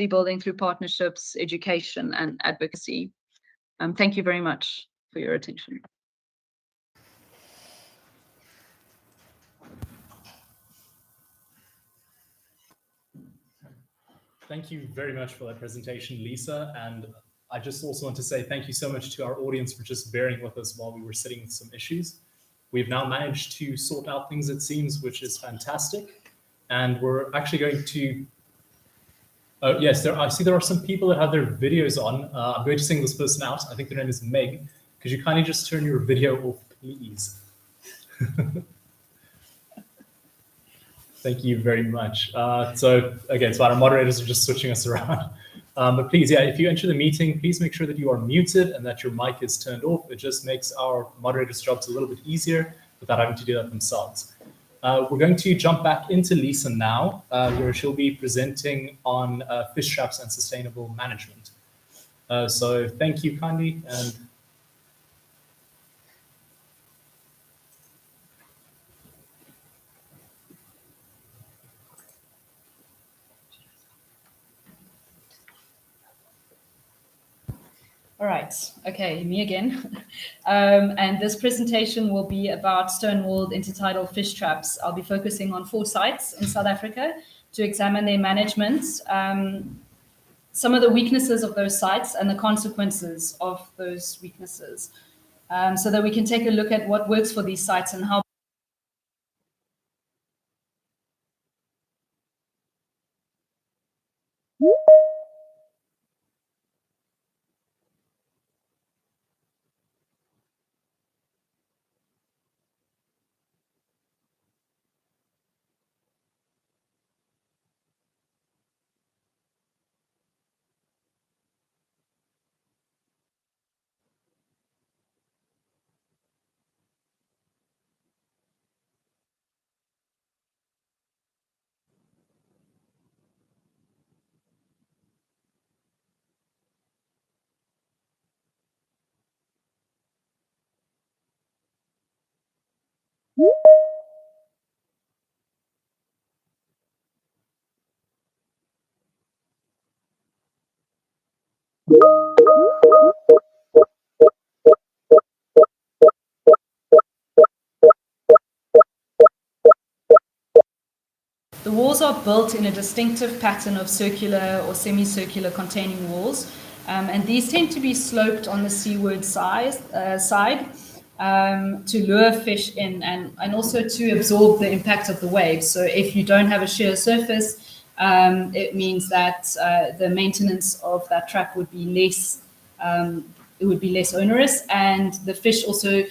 building through partnerships, education, and advocacy. Thank you very much for your attention. Thank you very much for that presentation, Lisa. And I just also want to say thank you so much to our audience for just bearing with us while we were sitting with some issues. We've now managed to sort out things, it seems, which is fantastic. And we're actually going to... Oh, yes, I see there are some people that have their videos on. I'm going to sing this person out. I think their name is Meg. Could you kindly just turn your video off, please? Thank you very much. So our moderators are just switching us around. But please, yeah, if you enter the meeting, please make sure that you are muted and that your mic is turned off. It just makes our moderators' jobs a little bit easier without having to do that themselves. We're going to jump back into Lisa now, where she'll be presenting on fish traps and sustainable management. So thank you kindly. And all right, okay, me again. And this presentation will be about Stonewalled intertidal fish traps. I'll be focusing on 4 sites in South Africa to examine their management, some of the weaknesses of those sites and the consequences of those weaknesses, so that we can take a look at what works for these sites and how the walls are built in a distinctive pattern of circular or semicircular containing walls, and these tend to be sloped on the seaward side to lure fish in and also to absorb the impact of the waves. So if you don't have a sheer surface, it means that the maintenance of that trap would be less. It would be less onerous, and the fish also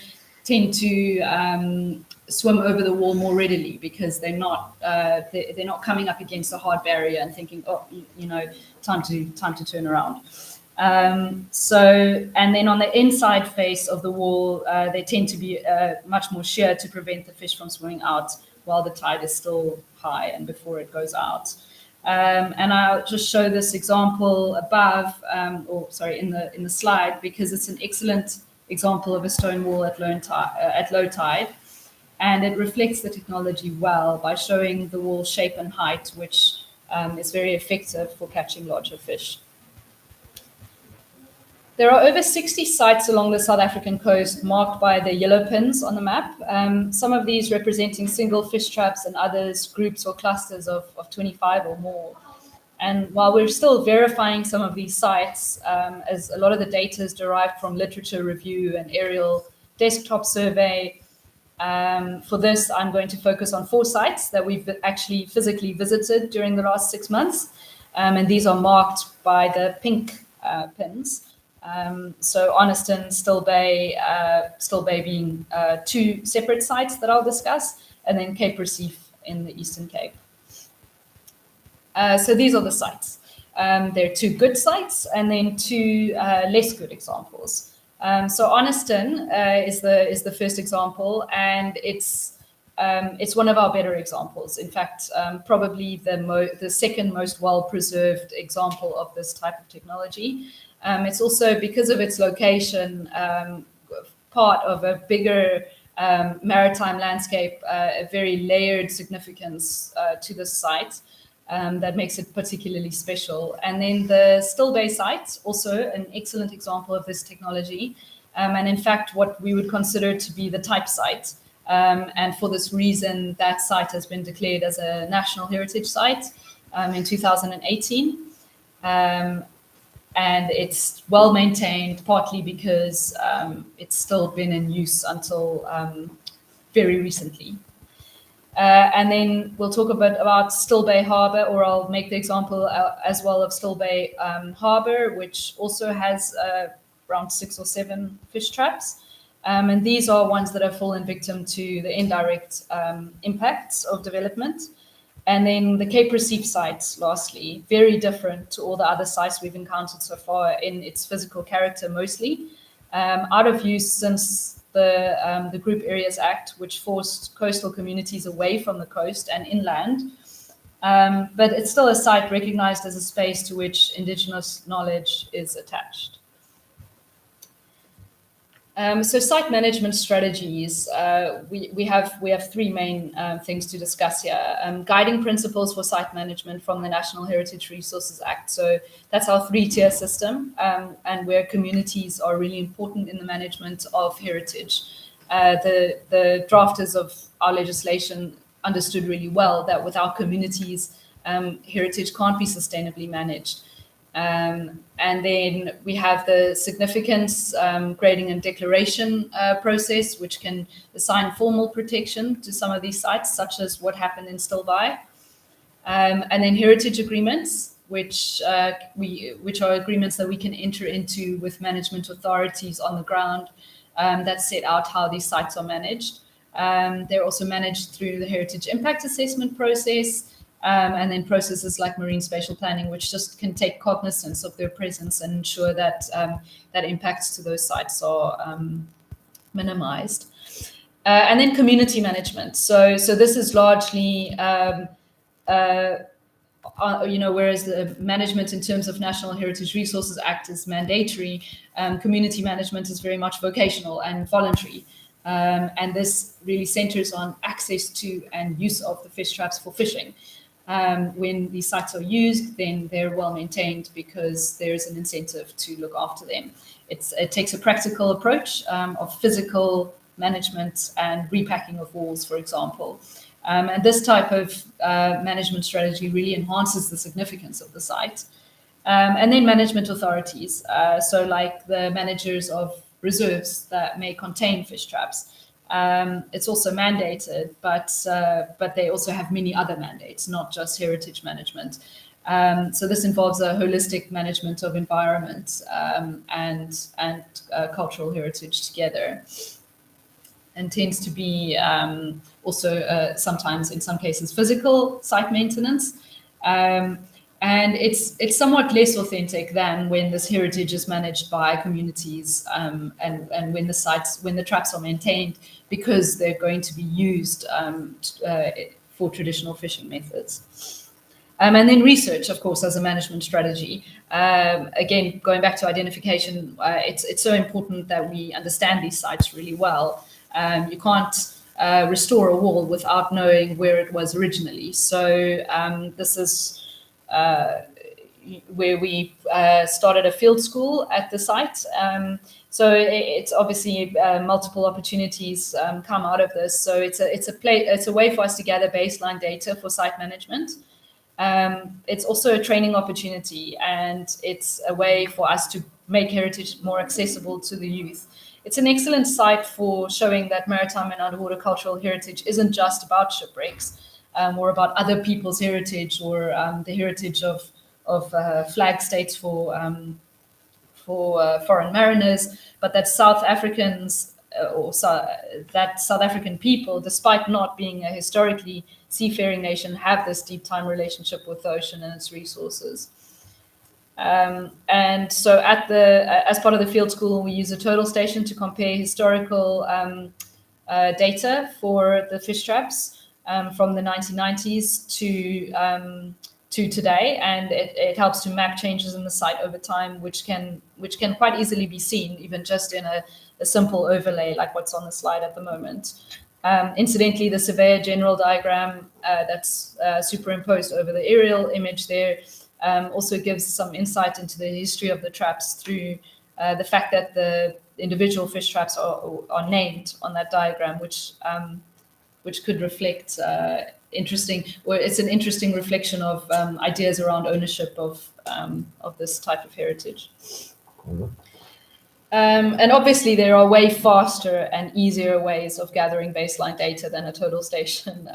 tend to swim over the wall more readily because they're not coming up against a hard barrier and thinking, oh, time to turn around. And then on the inside face of the wall, they tend to be much more sheer to prevent the fish from swimming out while the tide is still high and before it goes out. And I'll just show this example above, in the slide, because it's an excellent example of a stone wall at low tide. And it reflects the technology well by showing the wall shape and height, which is very effective for catching larger fish. There are over 60 sites along the South African coast marked by the yellow pins on the map, some of these representing single fish traps and others groups or clusters of 25 or more. And while we're still verifying some of these sites, as a lot of the data is derived from literature review and aerial desktop survey, for this, I'm going to focus on 4 sites that we've actually physically visited during the last 6 months. And these are marked by the pink pins. So Oniston, Still Bay being 2 separate sites that I'll discuss, and then Cape Recife in the Eastern Cape. So these are the sites. There are 2 good sites and then 2 less good examples. So Oniston is the first example, and it's one of our better examples. In fact, probably the second most well-preserved example of this type of technology. It's also, because of its location, part of a bigger maritime landscape, a very layered significance to the site. that makes it particularly special. And then the Still Bay site, also an excellent example of this technology, and in fact what we would consider to be the type site. And for this reason, that site has been declared as a National Heritage Site in 2018. And it's well maintained, partly because it's still been in use until very recently. And then we'll talk a bit about Still Bay Harbour, or I'll make the example as well of Still Bay Harbour, which also has around 6 or 7 fish traps. And these are ones that have fallen victim to the indirect impacts of development. And then the Cape Recife site, lastly, very different to all the other sites we've encountered so far in its physical character mostly. Out of use since the Group Areas Act, which forced coastal communities away from the coast and inland. But it's still a site recognized as a space to which Indigenous knowledge is attached. So site management strategies, we have 3 main things to discuss here. Guiding principles for site management from the National Heritage Resources Act. So that's our 3-tier system, and where communities are really important in the management of heritage. The drafters of our legislation understood really well that without communities, heritage can't be sustainably managed. And then we have the significance grading and declaration process, which can assign formal protection to some of these sites, such as what happened in Still Bay. And then heritage agreements, which are agreements that we can enter into with management authorities on the ground that set out how these sites are managed. They're also managed through the heritage impact assessment process. And then processes like marine spatial planning, which just can take cognizance of their presence and ensure that that impacts to those sites are minimized. And then community management. So this is largely, whereas the management in terms of National Heritage Resources Act is mandatory, community management is very much vocational and voluntary. And this really centers on access to and use of the fish traps for fishing. When these sites are used, then they're well maintained because there's an incentive to look after them. It takes a practical approach of physical management and repacking of walls, for example. And this type of management strategy really enhances the significance of the site. And then management authorities, so like the managers of reserves that may contain fish traps. It's also mandated, but they also have many other mandates, not just heritage management. So this involves a holistic management of environment and cultural heritage together, and tends to be also sometimes, in some cases, physical site maintenance. And it's somewhat less authentic than when this heritage is managed by communities and when the traps are maintained, because they're going to be used for traditional fishing methods. And then research, of course, as a management strategy. Again, going back to identification, it's so important that we understand these sites really well. You can't restore a wall without knowing where it was originally. So this is where we started a field school at the site. So it's obviously multiple opportunities come out of this. So it's a way for us to gather baseline data for site management. It's also a training opportunity, and it's a way for us to make heritage more accessible to the youth. It's an excellent site for showing that maritime and underwater cultural heritage isn't just about shipwrecks, or about other people's heritage, or the heritage of flag states for foreign mariners, but that South Africans that South African people, despite not being a historically seafaring nation, have this deep time relationship with the ocean and its resources. And so as part of the field school, we use a total station to compare historical data for the fish traps from the 1990s to today, and it helps to map changes in the site over time, which can quite easily be seen even just in a simple overlay like what's on the slide at the moment. Incidentally, the surveyor general diagram that's superimposed over the aerial image there also gives some insight into the history of the traps through the fact that the individual fish traps are named on that diagram, which could reflect it's an interesting reflection of ideas around ownership of this type of heritage. And obviously, there are way faster and easier ways of gathering baseline data than a total station,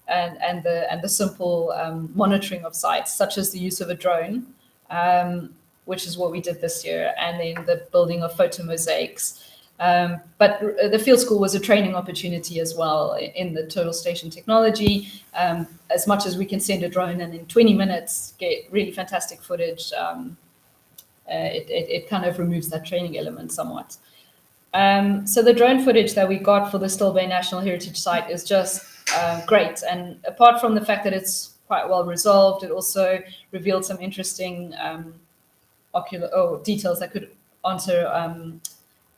and the simple monitoring of sites, such as the use of a drone, which is what we did this year, and then the building of photomosaics. But the field school was a training opportunity as well in the total station technology. As much as we can send a drone and in 20 minutes get really fantastic footage, it kind of removes that training element somewhat. So the drone footage that we got for the Still Bay National Heritage Site is just great. And apart from the fact that it's quite well resolved, it also revealed some interesting details that could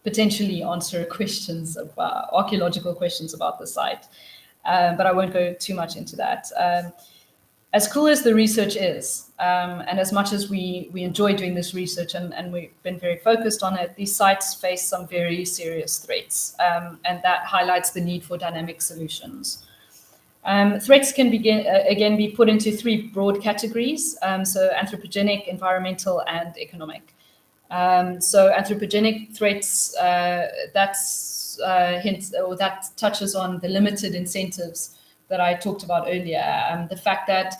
potentially answer questions about archaeological questions about the site. But I won't go too much into that. As cool as the research is, and as much as we enjoy doing this research and we've been very focused on it, these sites face some very serious threats, and that highlights the need for dynamic solutions. Threats can again be put into three broad categories, so anthropogenic, environmental, and economic. So anthropogenic threats, that touches on the limited incentives that I talked about earlier. The fact that,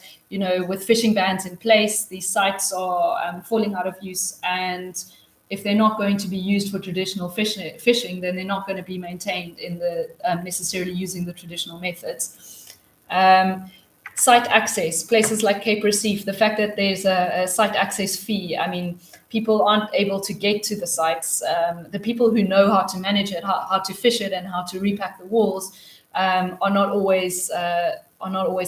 with fishing bans in place, these sites are falling out of use, and if they're not going to be used for traditional fishing, then they're not going to be maintained in the necessarily using the traditional methods. Site access, places like Cape Recife, the fact that there's a site access fee, I mean, people aren't able to get to the sites. The people who know how to manage it, how to fish it, and how to repack the walls are not always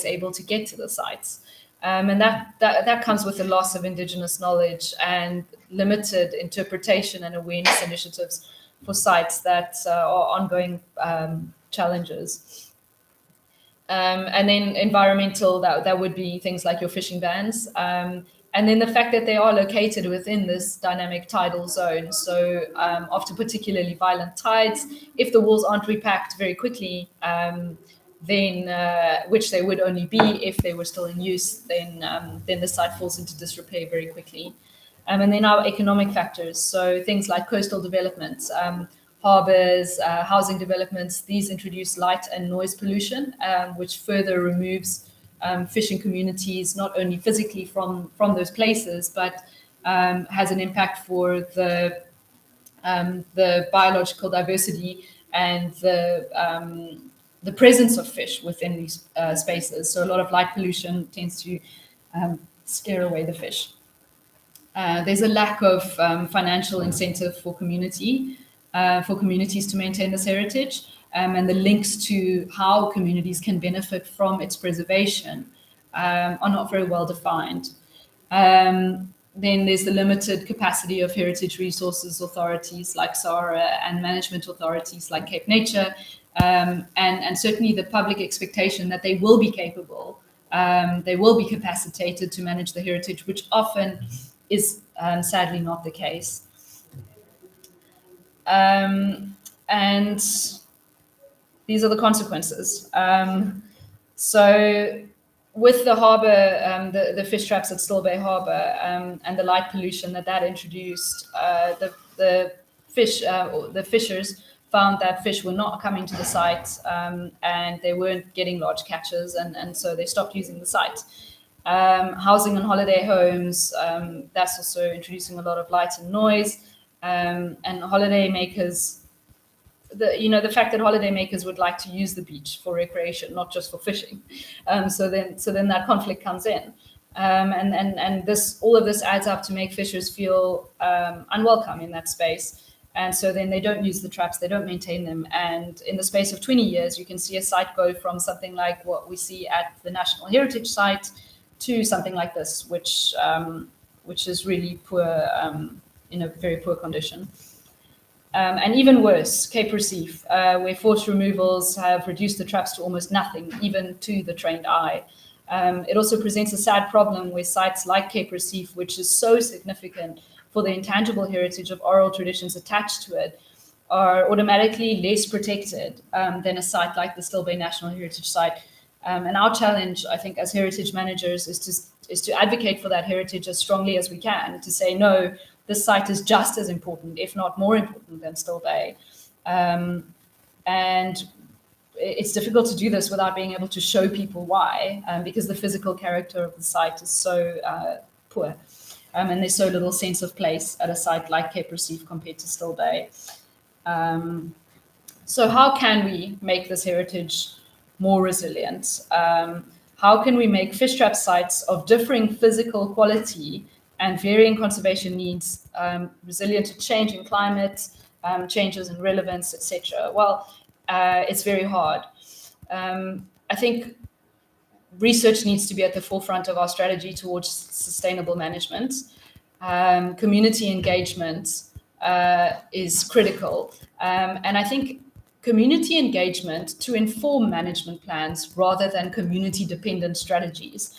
able to get to the sites. And that comes with the loss of indigenous knowledge and limited interpretation and awareness initiatives for sites that are ongoing challenges. And then environmental, that would be things like your fishing bans. And then the fact that they are located within this dynamic tidal zone. So after particularly violent tides, if the walls aren't repacked very quickly, then which they would only be if they were still in use, then the site falls into disrepair very quickly. And then our economic factors, so things like coastal development, harbors, housing developments, these introduce light and noise pollution, which further removes fishing communities, not only physically from those places, but has an impact for the biological diversity and the presence of fish within these spaces. So a lot of light pollution tends to scare away the fish. There's a lack of financial incentive for communities to maintain this heritage, and the links to how communities can benefit from its preservation are not very well defined. Then there's the limited capacity of heritage resources authorities like SARA and management authorities like Cape Nature, and certainly the public expectation that they will be capable, they will be capacitated to manage the heritage, which often is sadly not the case. And these are the consequences. So with the harbour, the fish traps at Still Bay Harbour, and the light pollution that introduced, the fishers found that fish were not coming to the site, and they weren't getting large catches, and so they stopped using the site. Housing and holiday homes, that's also introducing a lot of light and noise, and holidaymakers. The fact that holidaymakers would like to use the beach for recreation, not just for fishing. So then that conflict comes in, and all of this adds up to make fishers feel unwelcome in that space. And so then they don't use the traps, they don't maintain them. And in the space of 20 years, you can see a site go from something like what we see at the National Heritage Site to something like this, which is really poor, in a very poor condition. And even worse, Cape Recife, where forced removals have reduced the traps to almost nothing, even to the trained eye. It also presents a sad problem where sites like Cape Recife, which is so significant for the intangible heritage of oral traditions attached to it, are automatically less protected than a site like the Still Bay National Heritage Site. And our challenge, I think, as heritage managers is to advocate for that heritage as strongly as we can, to say, no, this site is just as important, if not more important than Still Bay. And it's difficult to do this without being able to show people why, because the physical character of the site is so poor. And there's so little sense of place at a site like Cape Recife compared to Still Bay. So how can we make this heritage more resilient? How can we make fish trap sites of differing physical quality and varying conservation needs resilient to changing climate, changes in relevance, etc.? Well, it's very hard. I think research needs to be at the forefront of our strategy towards sustainable management. Community engagement is critical. And I think community engagement to inform management plans rather than community-dependent strategies.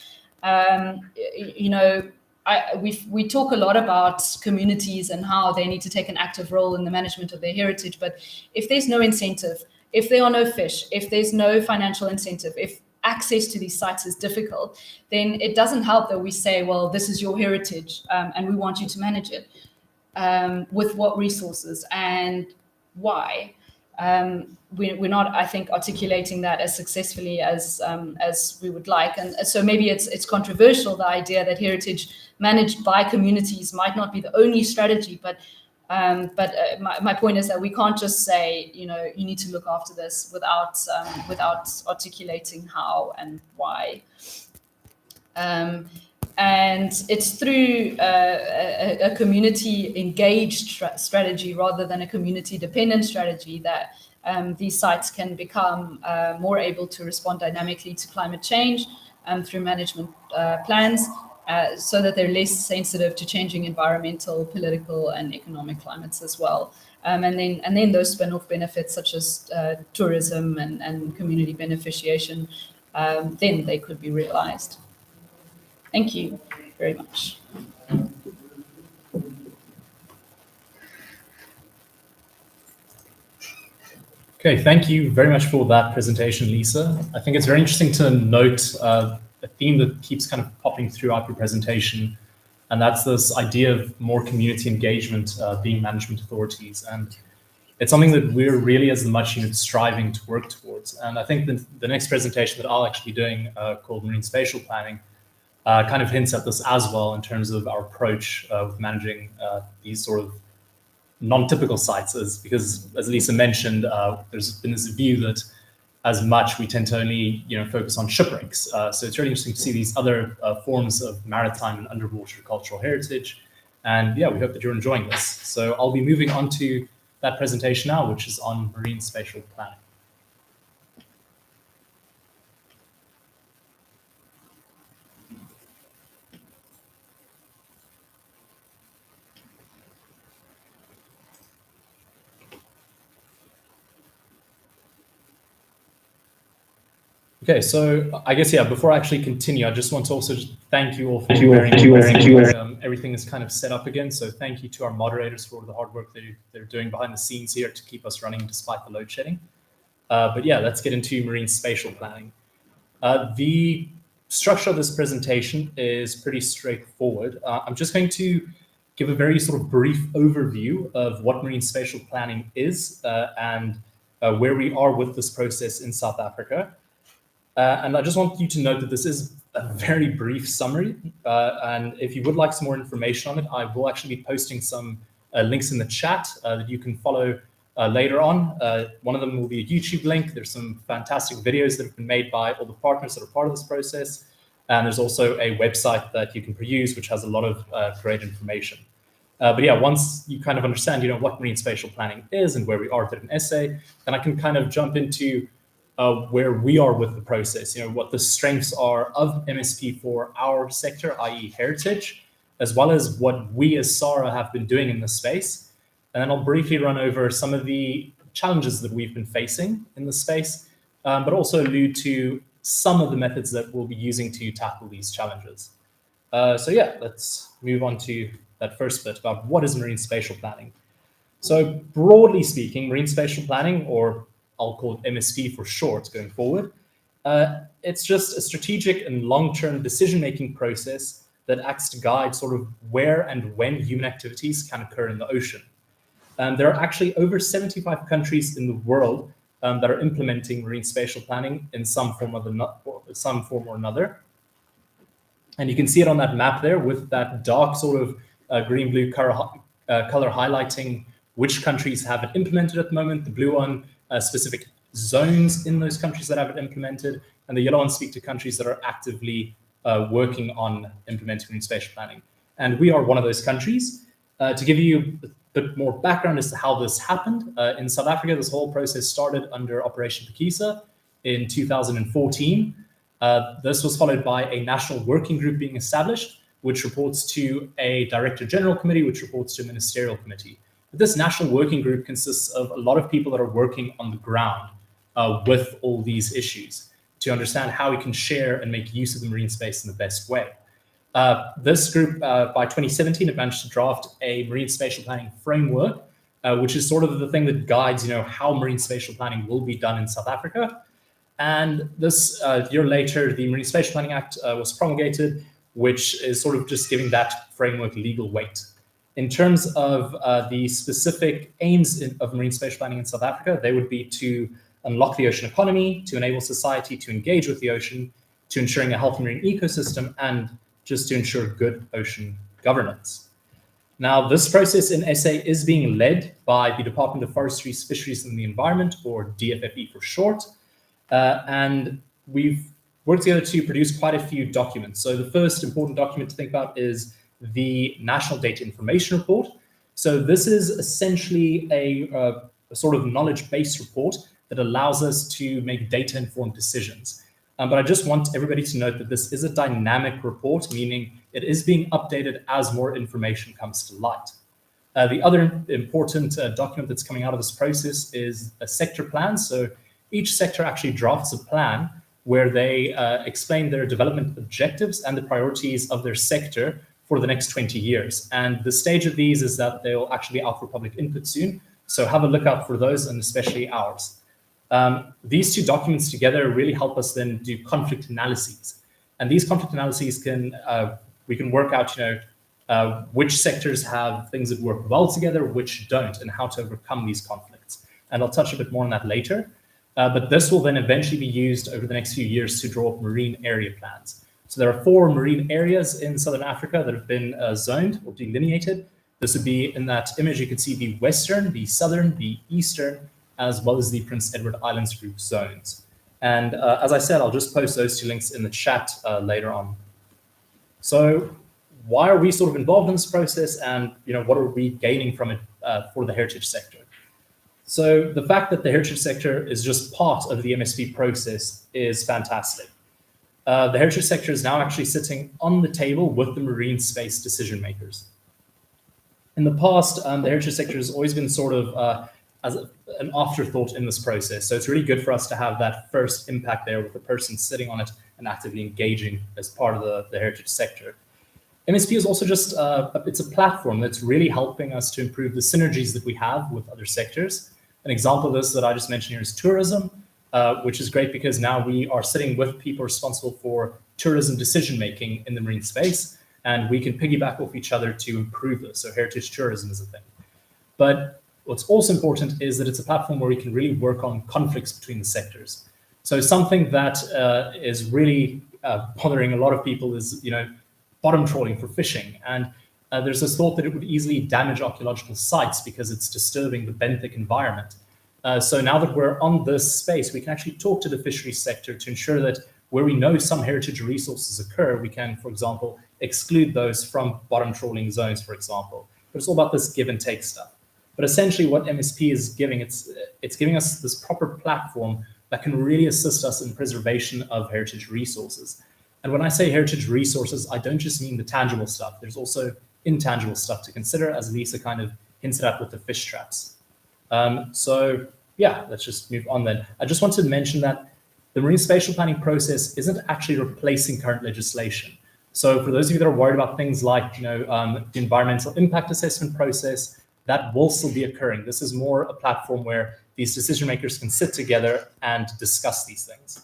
We talk a lot about communities and how they need to take an active role in the management of their heritage, but if there's no incentive, if there are no fish, if there's no financial incentive, if access to these sites is difficult, then it doesn't help that we say, well, this is your heritage and we want you to manage it. With what resources and why? We're not, I think, articulating that as successfully as we would like. And so maybe it's controversial, the idea that heritage managed by communities might not be the only strategy, but my point is that we can't just say, you need to look after this without articulating how and why. And it's through a community engaged strategy rather than a community dependent strategy that these sites can become more able to respond dynamically to climate change through management plans, so that they're less sensitive to changing environmental, political, and economic climates as well. And then those spin-off benefits such as tourism and community beneficiation, then they could be realized. Thank you very much. Okay, thank you very much for that presentation, Lisa. I think it's very interesting to note a theme that keeps kind of popping throughout your presentation, and that's this idea of more community engagement being management authorities. And it's something that we're really, as the MUTCH unit, striving to work towards. And I think the next presentation that I'll actually be doing, called Marine Spatial Planning, kind of hints at this as well in terms of our approach with managing these sort of non-typical sites, because as Lisa mentioned, there's been this view that as much we tend to only focus on shipwrecks. So it's really interesting to see these other forms of maritime and underwater cultural heritage. And yeah, we hope that you're enjoying this. So I'll be moving on to that presentation now, which is on marine spatial planning. Okay, so I guess, yeah, before I actually continue, I just want to also thank you all for everything is kind of set up again. So thank you to our moderators for all the hard work they're doing behind the scenes here to keep us running despite the load shedding. But yeah, let's get into marine spatial planning. The structure of this presentation is pretty straightforward. I'm just going to give a very sort of brief overview of what marine spatial planning is and where we are with this process in South Africa. And I just want you to note that this is a very brief summary. And if you would like some more information on it, I will actually be posting some links in the chat that you can follow later on. One of them will be a YouTube link. There's some fantastic videos that have been made by all the partners that are part of this process. And there's also a website that you can peruse, which has a lot of great information. But yeah, once you kind of understand, what marine spatial planning is and where we are with an essay, then I can kind of jump into where we are with the process, what the strengths are of MSP for our sector, i.e. heritage, as well as what we as SARA have been doing in this space, and then I'll briefly run over some of the challenges that we've been facing in the space, but also allude to some of the methods that we'll be using to tackle these challenges. So yeah, let's move on to that first bit about what is marine spatial planning. So broadly speaking, marine spatial planning, or I'll call it MSP for short going forward, it's just a strategic and long-term decision-making process that acts to guide sort of where and when human activities can occur in the ocean. There are actually over 75 countries in the world that are implementing marine spatial planning in some form or another. And you can see it on that map there with that dark sort of green-blue color highlighting which countries have it implemented at the moment, the blue one, specific zones in those countries that have it implemented, and the yellow ones speak to countries that are actively working on implementing marine spatial planning. And we are one of those countries. To give you a bit more background as to how this happened, in South Africa, this whole process started under Operation Portuguese in 2014. This was followed by a national working group being established, which reports to a Director General Committee, which reports to a Ministerial Committee. But this national working group consists of a lot of people that are working on the ground with all these issues to understand how we can share and make use of the marine space in the best way. This group, by 2017, had managed to draft a marine spatial planning framework, which is sort of the thing that guides, how marine spatial planning will be done in South Africa. And this year later, the Marine Spatial Planning Act was promulgated, which is sort of just giving that framework legal weight. In terms of the specific aims of marine spatial planning in South Africa, they would be to unlock the ocean economy, to enable society to engage with the ocean, to ensuring a healthy marine ecosystem, and just to ensure good ocean governance. Now, this process in SA is being led by the Department of Forestry, Fisheries and the Environment, or DFFE for short. And we've worked together to produce quite a few documents. So the first important document to think about is the National Data Information Report. So this is essentially a sort of knowledge-based report that allows us to make data-informed decisions. But I just want everybody to note that this is a dynamic report, meaning it is being updated as more information comes to light. The other important document that's coming out of this process is a sector plan. So each sector actually drafts a plan where they explain their development objectives and the priorities of their sector for the next 20 years. And the stage of these is that they'll actually be out for public input soon. So have a look out for those, and especially ours. These two documents together really help us then do conflict analyses. And these conflict analyses we can work out, which sectors have things that work well together, which don't, and how to overcome these conflicts. And I'll touch a bit more on that later. But this will then eventually be used over the next few years to draw up marine area plans. So there are 4 marine areas in Southern Africa that have been zoned or delineated. This would be in that image, you can see the Western, the Southern, the Eastern, as well as the Prince Edward Islands group zones. And as I said, I'll just post those 2 links in the chat later on. So why are we sort of involved in this process, and what are we gaining from it for the heritage sector? So the fact that the heritage sector is just part of the MSP process is fantastic. The heritage sector is now actually sitting on the table with the marine space decision makers. In the past, the heritage sector has always been sort of as an afterthought in this process. So it's really good for us to have that first impact there with the person sitting on it and actively engaging as part of the heritage sector. MSP is also just, it's a platform that's really helping us to improve the synergies that we have with other sectors. An example of this that I just mentioned here is tourism, which is great because now we are sitting with people responsible for tourism decision-making in the marine space, and we can piggyback off each other to improve this. So heritage tourism is a thing. But what's also important is that it's a platform where we can really work on conflicts between the sectors. So something that is really bothering a lot of people is, bottom trawling for fishing. And there's this thought that it would easily damage archaeological sites because it's disturbing the benthic environment. So now that we're on this space, we can actually talk to the fisheries sector to ensure that where we know some heritage resources occur, we can, for example, exclude those from bottom trawling zones, for example. But it's all about this give and take stuff. But essentially what MSP is giving, it's giving us this proper platform that can really assist us in preservation of heritage resources. And when I say heritage resources, I don't just mean the tangible stuff. There's also intangible stuff to consider, as Lisa kind of hinted at with the fish traps. So yeah, let's just move on then. I just wanted to mention that the marine spatial planning process isn't actually replacing current legislation. So for those of you that are worried about things like, the environmental impact assessment process, that will still be occurring. This is more a platform where these decision makers can sit together and discuss these things.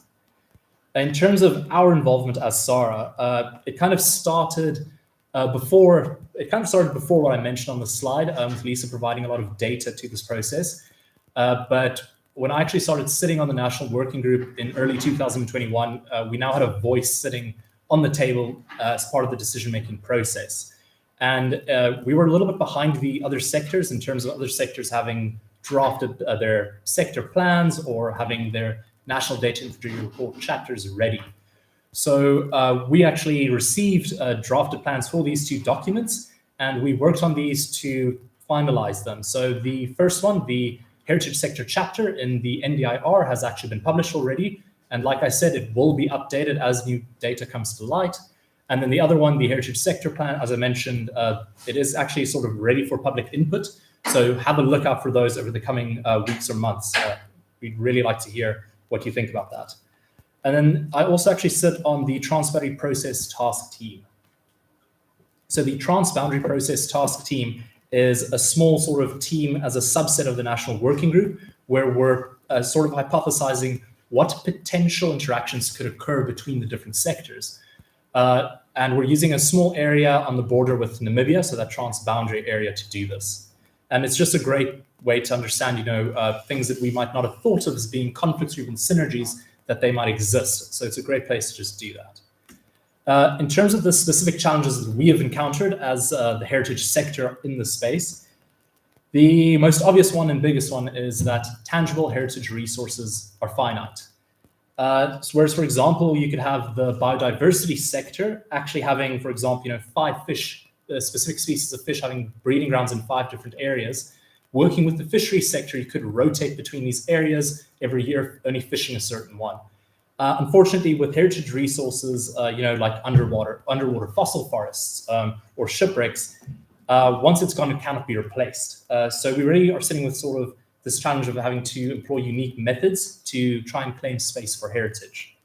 In terms of our involvement as SARA, it kind of started before what I mentioned on the slide, with Lisa providing a lot of data to this process. But when I actually started sitting on the National Working Group in early 2021, we now had a voice sitting on the table as part of the decision-making process. And we were a little bit behind the other sectors in terms of other sectors having drafted their sector plans or having their National Data Infrastructure Report chapters ready. So we actually received drafted plans for these two documents, and we worked on these to finalize them. So the first one, the Heritage Sector chapter in the NDIR, has actually been published already. And like I said, it will be updated as new data comes to light. And then the other one, the Heritage Sector Plan, as I mentioned, it is actually sort of ready for public input. So have a look out for those over the coming weeks or months. We'd really like to hear what you think about that. And then I also actually sit on the Transboundary Process Task Team. So the Transboundary Process Task Team is a small sort of team as a subset of the National Working Group, where we're sort of hypothesizing what potential interactions could occur between the different sectors. And we're using a small area on the border with Namibia, so that transboundary area, to do this. And it's just a great way to understand, things that we might not have thought of as being conflicts or even synergies that they might exist. So it's a great place to just do that. In terms of the specific challenges that we have encountered as the heritage sector in the space, the most obvious one and biggest one is that tangible heritage resources are finite. Whereas, for example, you could have the biodiversity sector actually having, for example, 5 fish, specific species of fish having breeding grounds in 5 different areas. Working with the fishery sector, you could rotate between these areas every year, only fishing a certain one. Unfortunately, with heritage resources, like underwater fossil forests or shipwrecks, once it's gone, it cannot be replaced. So we really are sitting with sort of this challenge of having to employ unique methods to try and claim space for heritage.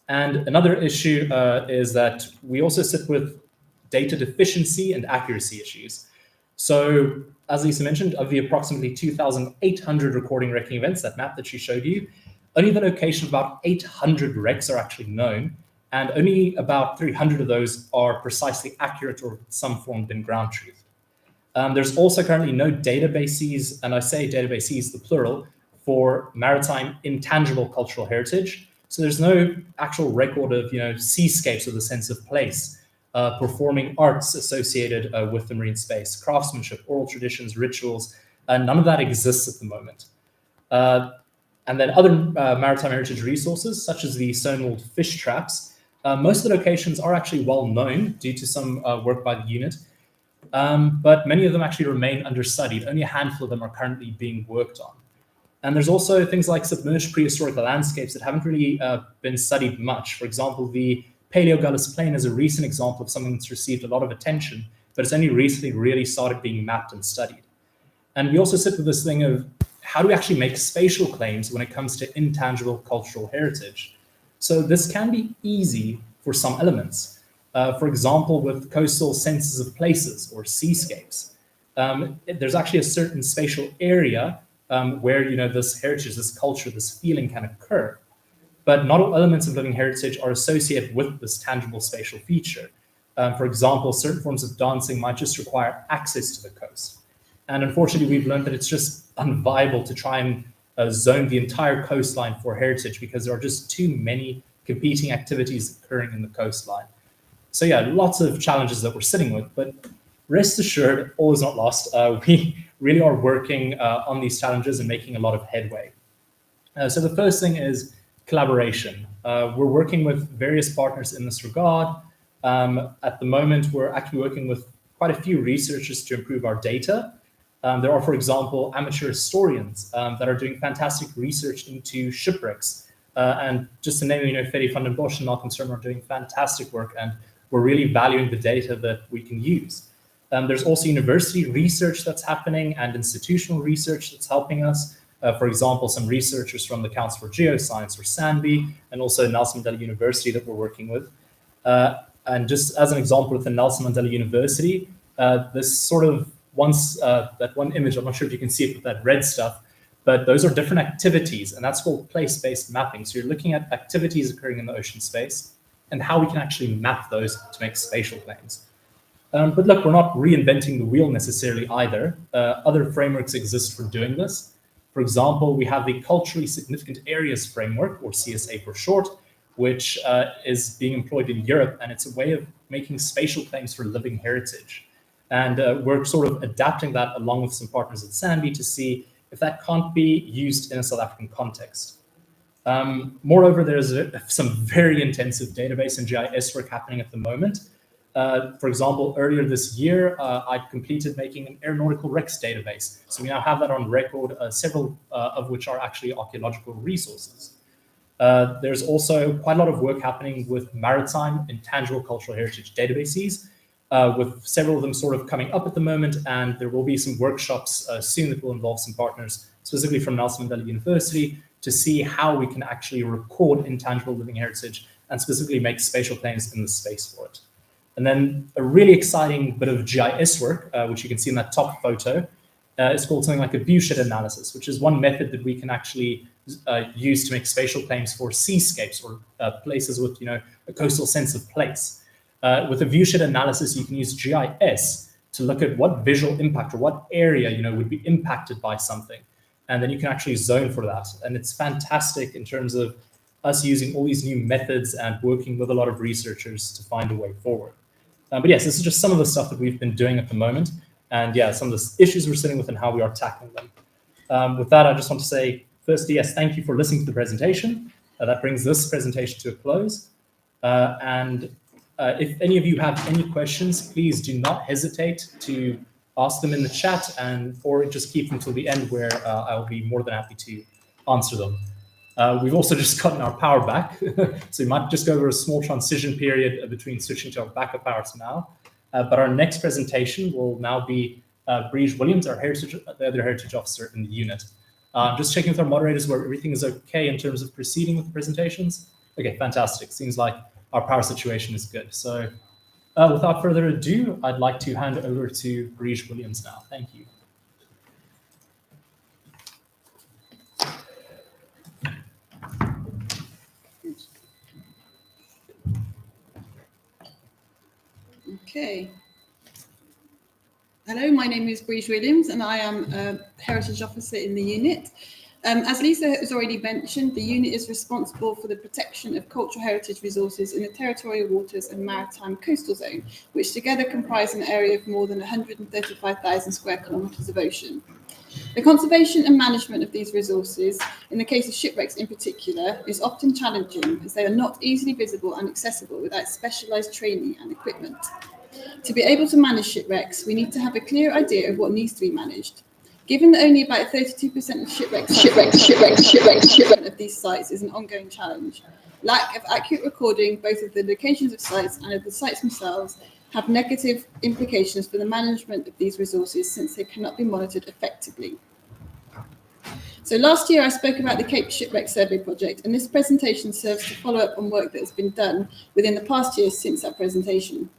And another issue is that we also sit with data deficiency and accuracy issues. So as Lisa mentioned, of the approximately 2,800 recording wrecking events, that map that she showed you, only the location of about 800 wrecks are actually known, and only about 300 of those are precisely accurate or some form in ground truth. There's also currently no databases, and I say databases, the plural, for maritime intangible cultural heritage. So there's no actual record of seascapes with a sense of place, performing arts associated with the marine space, craftsmanship, oral traditions, rituals, and none of that exists at the moment. And then other maritime heritage resources, such as the Stonewalled fish traps, most of the locations are actually well known due to some work by the unit, but many of them actually remain understudied. Only a handful of them are currently being worked on. And there's also things like submerged prehistoric landscapes that haven't really been studied much. For example, the Paleogallus Plain is a recent example of something that's received a lot of attention, but it's only recently really started being mapped and studied. And we also sit with this thing of how do we actually make spatial claims when it comes to intangible cultural heritage? So this can be easy for some elements. For example, with coastal census of places or seascapes, there's actually a certain spatial area where this heritage, this culture, this feeling can occur. But not all elements of living heritage are associated with this tangible spatial feature. For example, certain forms of dancing might just require access to the coast. And unfortunately, we've learned that it's just unviable to try and zone the entire coastline for heritage because there are just too many competing activities occurring in the coastline. So yeah, lots of challenges that we're sitting with, but rest assured, all is not lost. We really are working on these challenges and making a lot of headway. So the first thing is collaboration. We're working with various partners in this regard. At the moment, we're actually working with quite a few researchers to improve our data. There are, for example, amateur historians that are doing fantastic research into shipwrecks. And just to name, Ferry van den Bosch and Malcolm Sturm are doing fantastic work, and we're really valuing the data that we can use. There's also university research that's happening and institutional research that's helping us. For example, some researchers from the Council for Geoscience or SANBI, and also Nelson Mandela University that we're working with. And just as an example, with the Nelson Mandela University, this sort of that one image, I'm not sure if you can see it with that red stuff, but those are different activities, and that's called place-based mapping. So you're looking at activities occurring in the ocean space and how we can actually map those to make spatial claims. But look, we're not reinventing the wheel necessarily either. Other frameworks exist for doing this. For example, we have the Culturally Significant Areas Framework, or CSA for short, which is being employed in Europe, and it's a way of making spatial claims for living heritage. And we're sort of adapting that along with some partners at SANBI to see if that can't be used in a South African context. Moreover, there's some very intensive database and GIS work happening at the moment. For example, earlier this year, I completed making an aeronautical wrecks database. So we now have that on record, several of which are actually archaeological resources. There's also quite a lot of work happening with maritime intangible cultural heritage databases, with several of them sort of coming up at the moment, and there will be some workshops soon that will involve some partners, specifically from Nelson Mandela University, to see how we can actually record intangible living heritage and specifically make spatial claims in the space for it. And then a really exciting bit of GIS work, which you can see in that top photo, is called something like a viewshed analysis, which is one method that we can actually use to make spatial claims for seascapes or places with, a coastal sense of place. With a viewshed analysis, you can use GIS to look at what visual impact or what area, would be impacted by something. And then you can actually zone for that. And it's fantastic in terms of us using all these new methods and working with a lot of researchers to find a way forward. But yes, this is just some of the stuff that we've been doing at the moment. And yeah, some of the issues we're sitting with and how we are tackling them. With that, I just want to say, firstly, yes, thank you for listening to the presentation. That brings this presentation to a close. If any of you have any questions, please do not hesitate to ask them in the chat, or just keep them till the end, where I'll be more than happy to answer them. We've also just gotten our power back, so we might just go over a small transition period between switching to our backup power to now. But our next presentation will now be Breege Williams, the other heritage officer in the unit. Just checking with our moderators where everything is okay in terms of proceeding with the presentations. Okay, fantastic. Seems like our power situation is good. So without further ado, I'd like to hand over to Breege Williams now. Thank you. Okay. Hello, my name is Breege Williams, and I am a Heritage Officer in the unit. As Lisa has already mentioned, the unit is responsible for the protection of cultural heritage resources in the territorial waters and maritime coastal zone, which together comprise an area of more than 135,000 square kilometres of ocean. The conservation and management of these resources, in the case of shipwrecks in particular, is often challenging as they are not easily visible and accessible without specialised training and equipment. To be able to manage shipwrecks, we need to have a clear idea of what needs to be managed. Given that only about 32% of shipwrecks of these sites is an ongoing challenge, lack of accurate recording both of the locations of sites and of the sites themselves have negative implications for the management of these resources, since they cannot be monitored effectively. So last year I spoke about the Capeship Survey project, and this presentation serves to follow up on work that has been done within the past years since that presentation.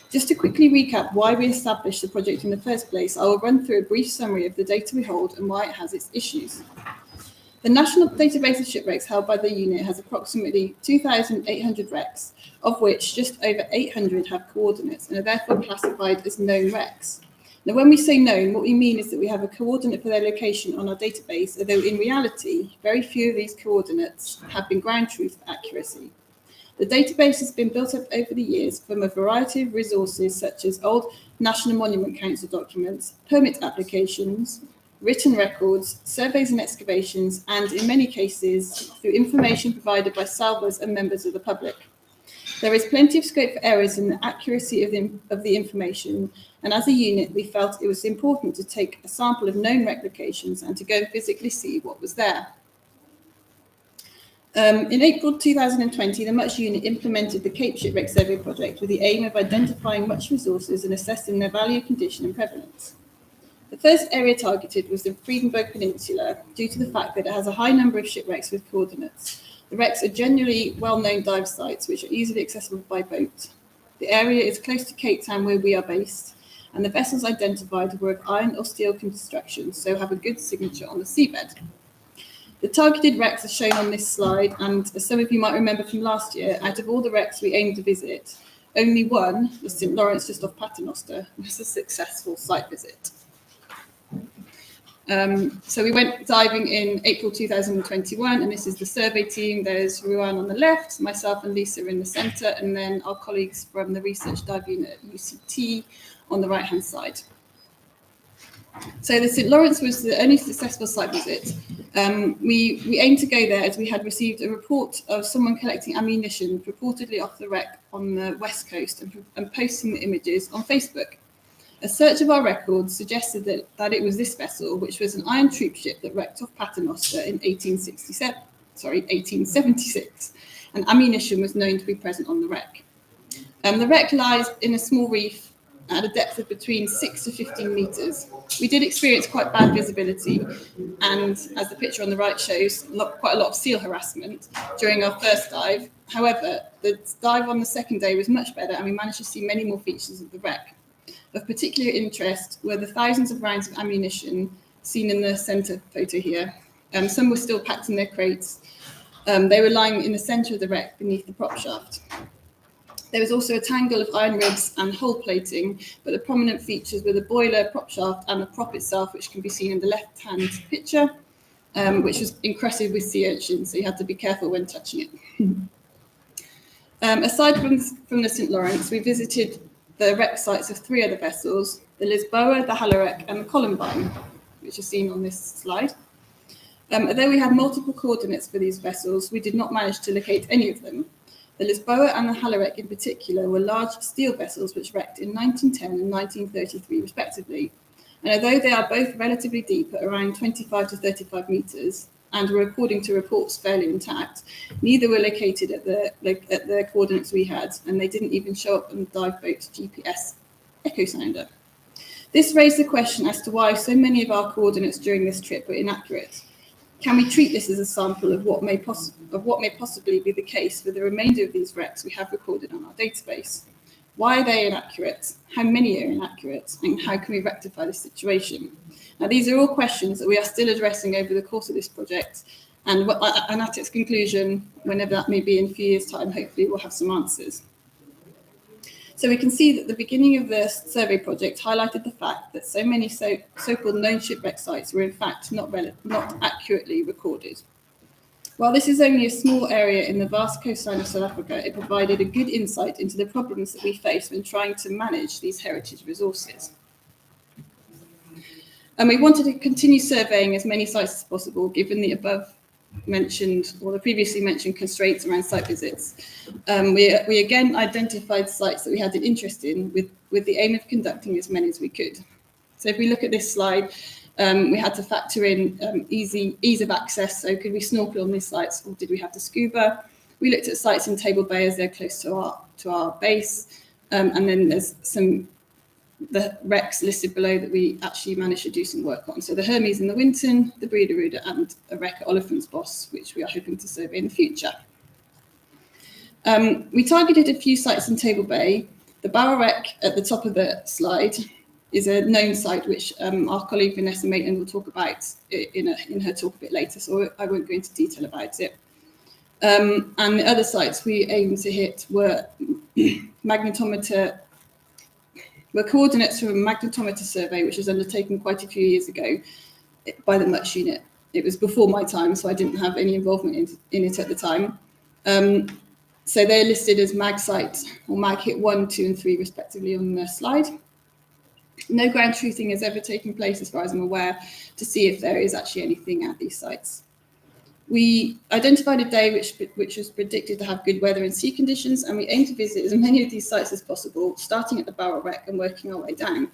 Just to quickly recap why we established the project in the first place, I will run through a brief summary of the data we hold and why it has its issues. The national database of shipwrecks held by the unit has approximately 2,800 wrecks, of which just over 800 have coordinates and are therefore classified as known wrecks. Now, when we say known, what we mean is that we have a coordinate for their location on our database, although in reality, very few of these coordinates have been ground truth for accuracy. The database has been built up over the years from a variety of resources, such as old National Monument Council documents, permit applications, written records, surveys and excavations, and in many cases, through information provided by salvors and members of the public. There is plenty of scope for errors in the accuracy of the information, and as a unit, we felt it was important to take a sample of known wreck locations and to go and physically see what was there. In April 2020, the Much unit implemented the Cape Shipwreck Survey project with the aim of identifying Much resources and assessing their value, condition and prevalence. The first area targeted was the Friedenberg Peninsula, due to the fact that it has a high number of shipwrecks with coordinates. The wrecks are generally well-known dive sites which are easily accessible by boat. The area is close to Cape Town, where we are based, and the vessels identified were of iron or steel construction, so have a good signature on the seabed. The targeted wrecks are shown on this slide, and as some of you might remember from last year, out of all the wrecks we aimed to visit, only one, the St. Lawrence just off Paternoster, was a successful site visit. So we went diving in April 2021, and this is the survey team. There's Ruan on the left, myself and Lisa in the centre, and then our colleagues from the research dive unit at UCT on the right-hand side. So the St. Lawrence was the only successful site visit. We aimed to go there as we had received a report of someone collecting ammunition purportedly off the wreck on the west coast and posting the images on Facebook. A search of our records suggested that it was this vessel, which was an iron troop ship that wrecked off Paternoster in 1876, and ammunition was known to be present on the wreck. The wreck lies in a small reef at a depth of between 6 to 15 metres. We did experience quite bad visibility, and as the picture on the right shows, quite a lot of seal harassment during our first dive. However, the dive on the second day was much better, and we managed to see many more features of the wreck. Of particular interest were the thousands of rounds of ammunition seen in the centre photo here. Some were still packed in their crates. They were lying in the centre of the wreck beneath the prop shaft. There was also a tangle of iron ribs and hull plating, but the prominent features were the boiler, prop shaft and the prop itself, which can be seen in the left-hand picture, which was encrusted with sea urchins, so you had to be careful when touching it. Aside from the St. Lawrence, we visited the wreck sites of 3 other vessels, the Lisboa, the Hallorac and the Columbine, which are seen on this slide. Although we had multiple coordinates for these vessels, we did not manage to locate any of them. The Lisboa and the Hallorac in particular were large steel vessels which wrecked in 1910 and 1933 respectively. And although they are both relatively deep at around 25 to 35 metres and were, according to reports, fairly intact, neither were located at the coordinates we had, and they didn't even show up on the dive boat's GPS echo sounder. This raised the question as to why so many of our coordinates during this trip were inaccurate. Can we treat this as a sample of what may possibly be the case for the remainder of these wrecks we have recorded on our database? Why are they inaccurate? How many are inaccurate? And how can we rectify this situation? Now, these are all questions that we are still addressing over the course of this project, and at its conclusion, whenever that may be in a few years' time, hopefully we'll have some answers. So we can see that the beginning of the survey project highlighted the fact that so many so-called known shipwreck sites were in fact not accurately recorded. While this is only a small area in the vast coastline of South Africa, it provided a good insight into the problems that we face when trying to manage these heritage resources. And we wanted to continue surveying as many sites as possible, given the previously mentioned constraints around site visits. We again identified sites that we had an interest in with the aim of conducting as many as we could. So if we look at this slide, we had to factor in ease of access. So could we snorkel on these sites, or did we have to scuba? We looked at sites in Table Bay as they're close to our base, and then there's the wrecks listed below that we actually managed to do some work on. So the Hermes and the Winton, the Breederuda and a wreck at Oliphant's Boss, which we are hoping to survey in the future. We targeted a few sites in Table Bay. The Barrow Wreck at the top of the slide is a known site, which our colleague Vanessa Maitland will talk about in her talk a bit later, so I won't go into detail about it. And the other sites we aimed to hit were coordinates from a magnetometer survey, which was undertaken quite a few years ago by the Much unit. It was before my time, so I didn't have any involvement in it at the time. So they're listed as mag sites, or mag hit 1, 2 and 3 respectively on the slide. No ground truthing has ever taken place, as far as I'm aware, to see if there is actually anything at these sites. We identified a day which was predicted to have good weather and sea conditions, and we aim to visit as many of these sites as possible, starting at the Barrow Wreck and working our way down.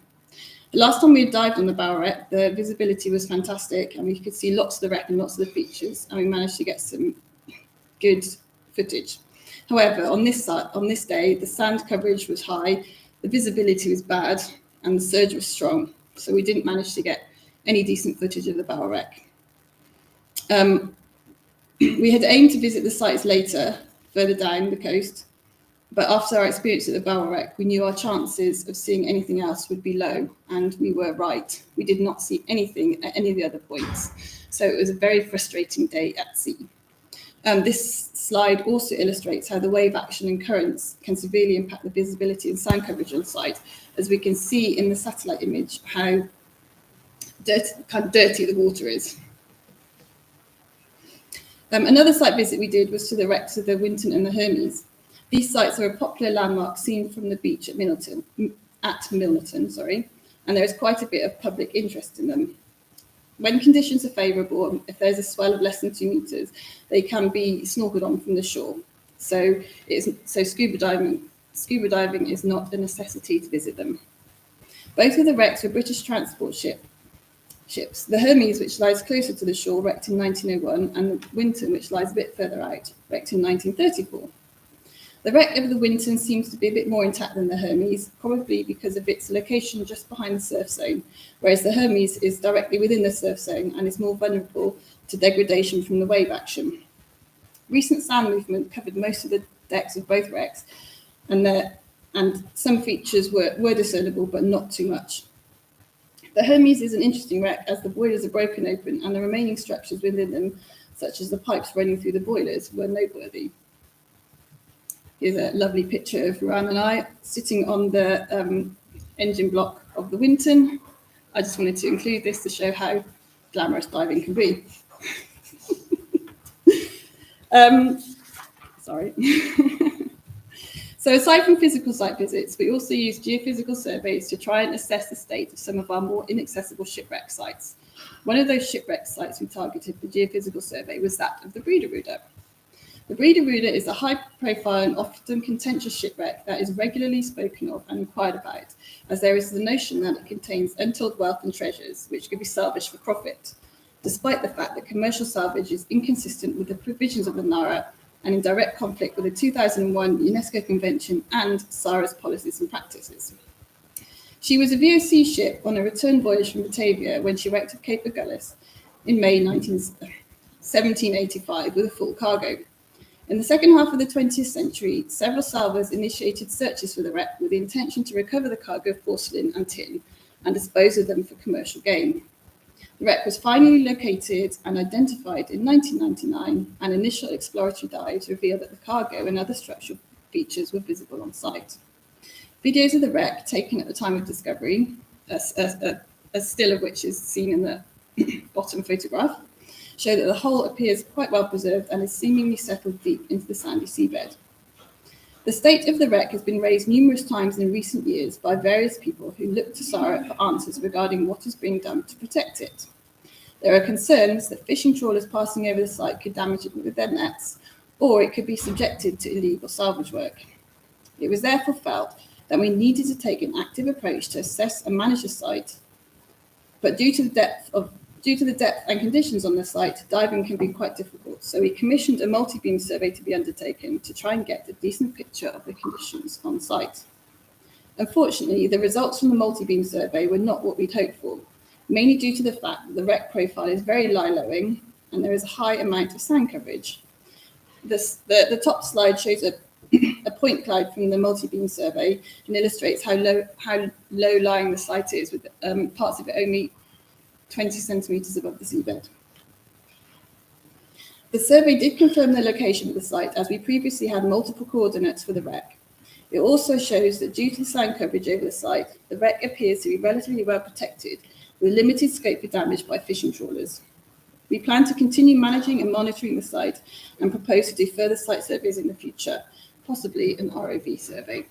The last time we dived on the Barrow Wreck, the visibility was fantastic, and we could see lots of the wreck and lots of the features, and we managed to get some good footage. However, on this day, the sand coverage was high, the visibility was bad, and the surge was strong. So we didn't manage to get any decent footage of the bow wreck. We had aimed to visit the sites later, further down the coast, but after our experience at the bow wreck, we knew our chances of seeing anything else would be low, and we were right. We did not see anything at any of the other points. So it was a very frustrating day at sea. This slide also illustrates how the wave action and currents can severely impact the visibility and sound coverage on site, as we can see in the satellite image how dirty the water is. Another site visit we did was to the wrecks of the Winton and the Hermes. These sites are a popular landmark seen from the beach at Milnerton, and there is quite a bit of public interest in them. When conditions are favourable, if there's a swell of less than 2 meters, they can be snorkeled on from the shore. So scuba diving is not a necessity to visit them. Both of the wrecks were British transport ships. The Hermes, which lies closer to the shore, wrecked in 1901, and the Winton, which lies a bit further out, wrecked in 1934. The wreck of the Winton seems to be a bit more intact than the Hermes, probably because of its location just behind the surf zone, whereas the Hermes is directly within the surf zone and is more vulnerable to degradation from the wave action. Recent sand movement covered most of the decks of both wrecks, and some features were discernible, but not too much. The Hermes is an interesting wreck as the boilers are broken open and the remaining structures within them, such as the pipes running through the boilers, were noteworthy. Here's a lovely picture of Ram and I sitting on the engine block of the Winton. I just wanted to include this to show how glamorous diving can be. Sorry. So aside from physical site visits, we also use geophysical surveys to try and assess the state of some of our more inaccessible shipwreck sites. One of those shipwreck sites we targeted for geophysical survey was that of the Brederode. The Brederode is a high-profile and often contentious shipwreck that is regularly spoken of and inquired about, as there is the notion that it contains untold wealth and treasures which could be salvaged for profit, despite the fact that commercial salvage is inconsistent with the provisions of the NARA and in direct conflict with the 2001 UNESCO Convention and SARA's policies and practices. She was a VOC ship on a return voyage from Batavia when she wrecked at Cape Agulhas in May 1785 with a full cargo. In the second half of the 20th century, several salvors initiated searches for the wreck with the intention to recover the cargo of porcelain and tin and dispose of them for commercial gain. The wreck was finally located and identified in 1999, and initial exploratory dives revealed that the cargo and other structural features were visible on site. Videos of the wreck taken at the time of discovery, a still of which is seen in the bottom photograph, show that the hull appears quite well preserved and is seemingly settled deep into the sandy seabed. The state of the wreck has been raised numerous times in recent years by various people who look to SARA for answers regarding what is being done to protect it. There are concerns that fishing trawlers passing over the site could damage it with their nets, or it could be subjected to illegal salvage work. It was therefore felt that we needed to take an active approach to assess and manage the site, but due to the depth and conditions on the site, diving can be quite difficult, so we commissioned a multi-beam survey to be undertaken to try and get a decent picture of the conditions on site. Unfortunately, the results from the multi-beam survey were not what we'd hoped for, mainly due to the fact that the wreck profile is very low-lying and there is a high amount of sand coverage. The top slide shows a point cloud from the multi-beam survey and illustrates how low-lying the site is, with parts of it only 20 centimetres above the seabed. The survey did confirm the location of the site, as we previously had multiple coordinates for the wreck. It also shows that due to the sand coverage over the site, the wreck appears to be relatively well protected, with limited scope for damage by fishing trawlers. We plan to continue managing and monitoring the site and propose to do further site surveys in the future, possibly an ROV survey.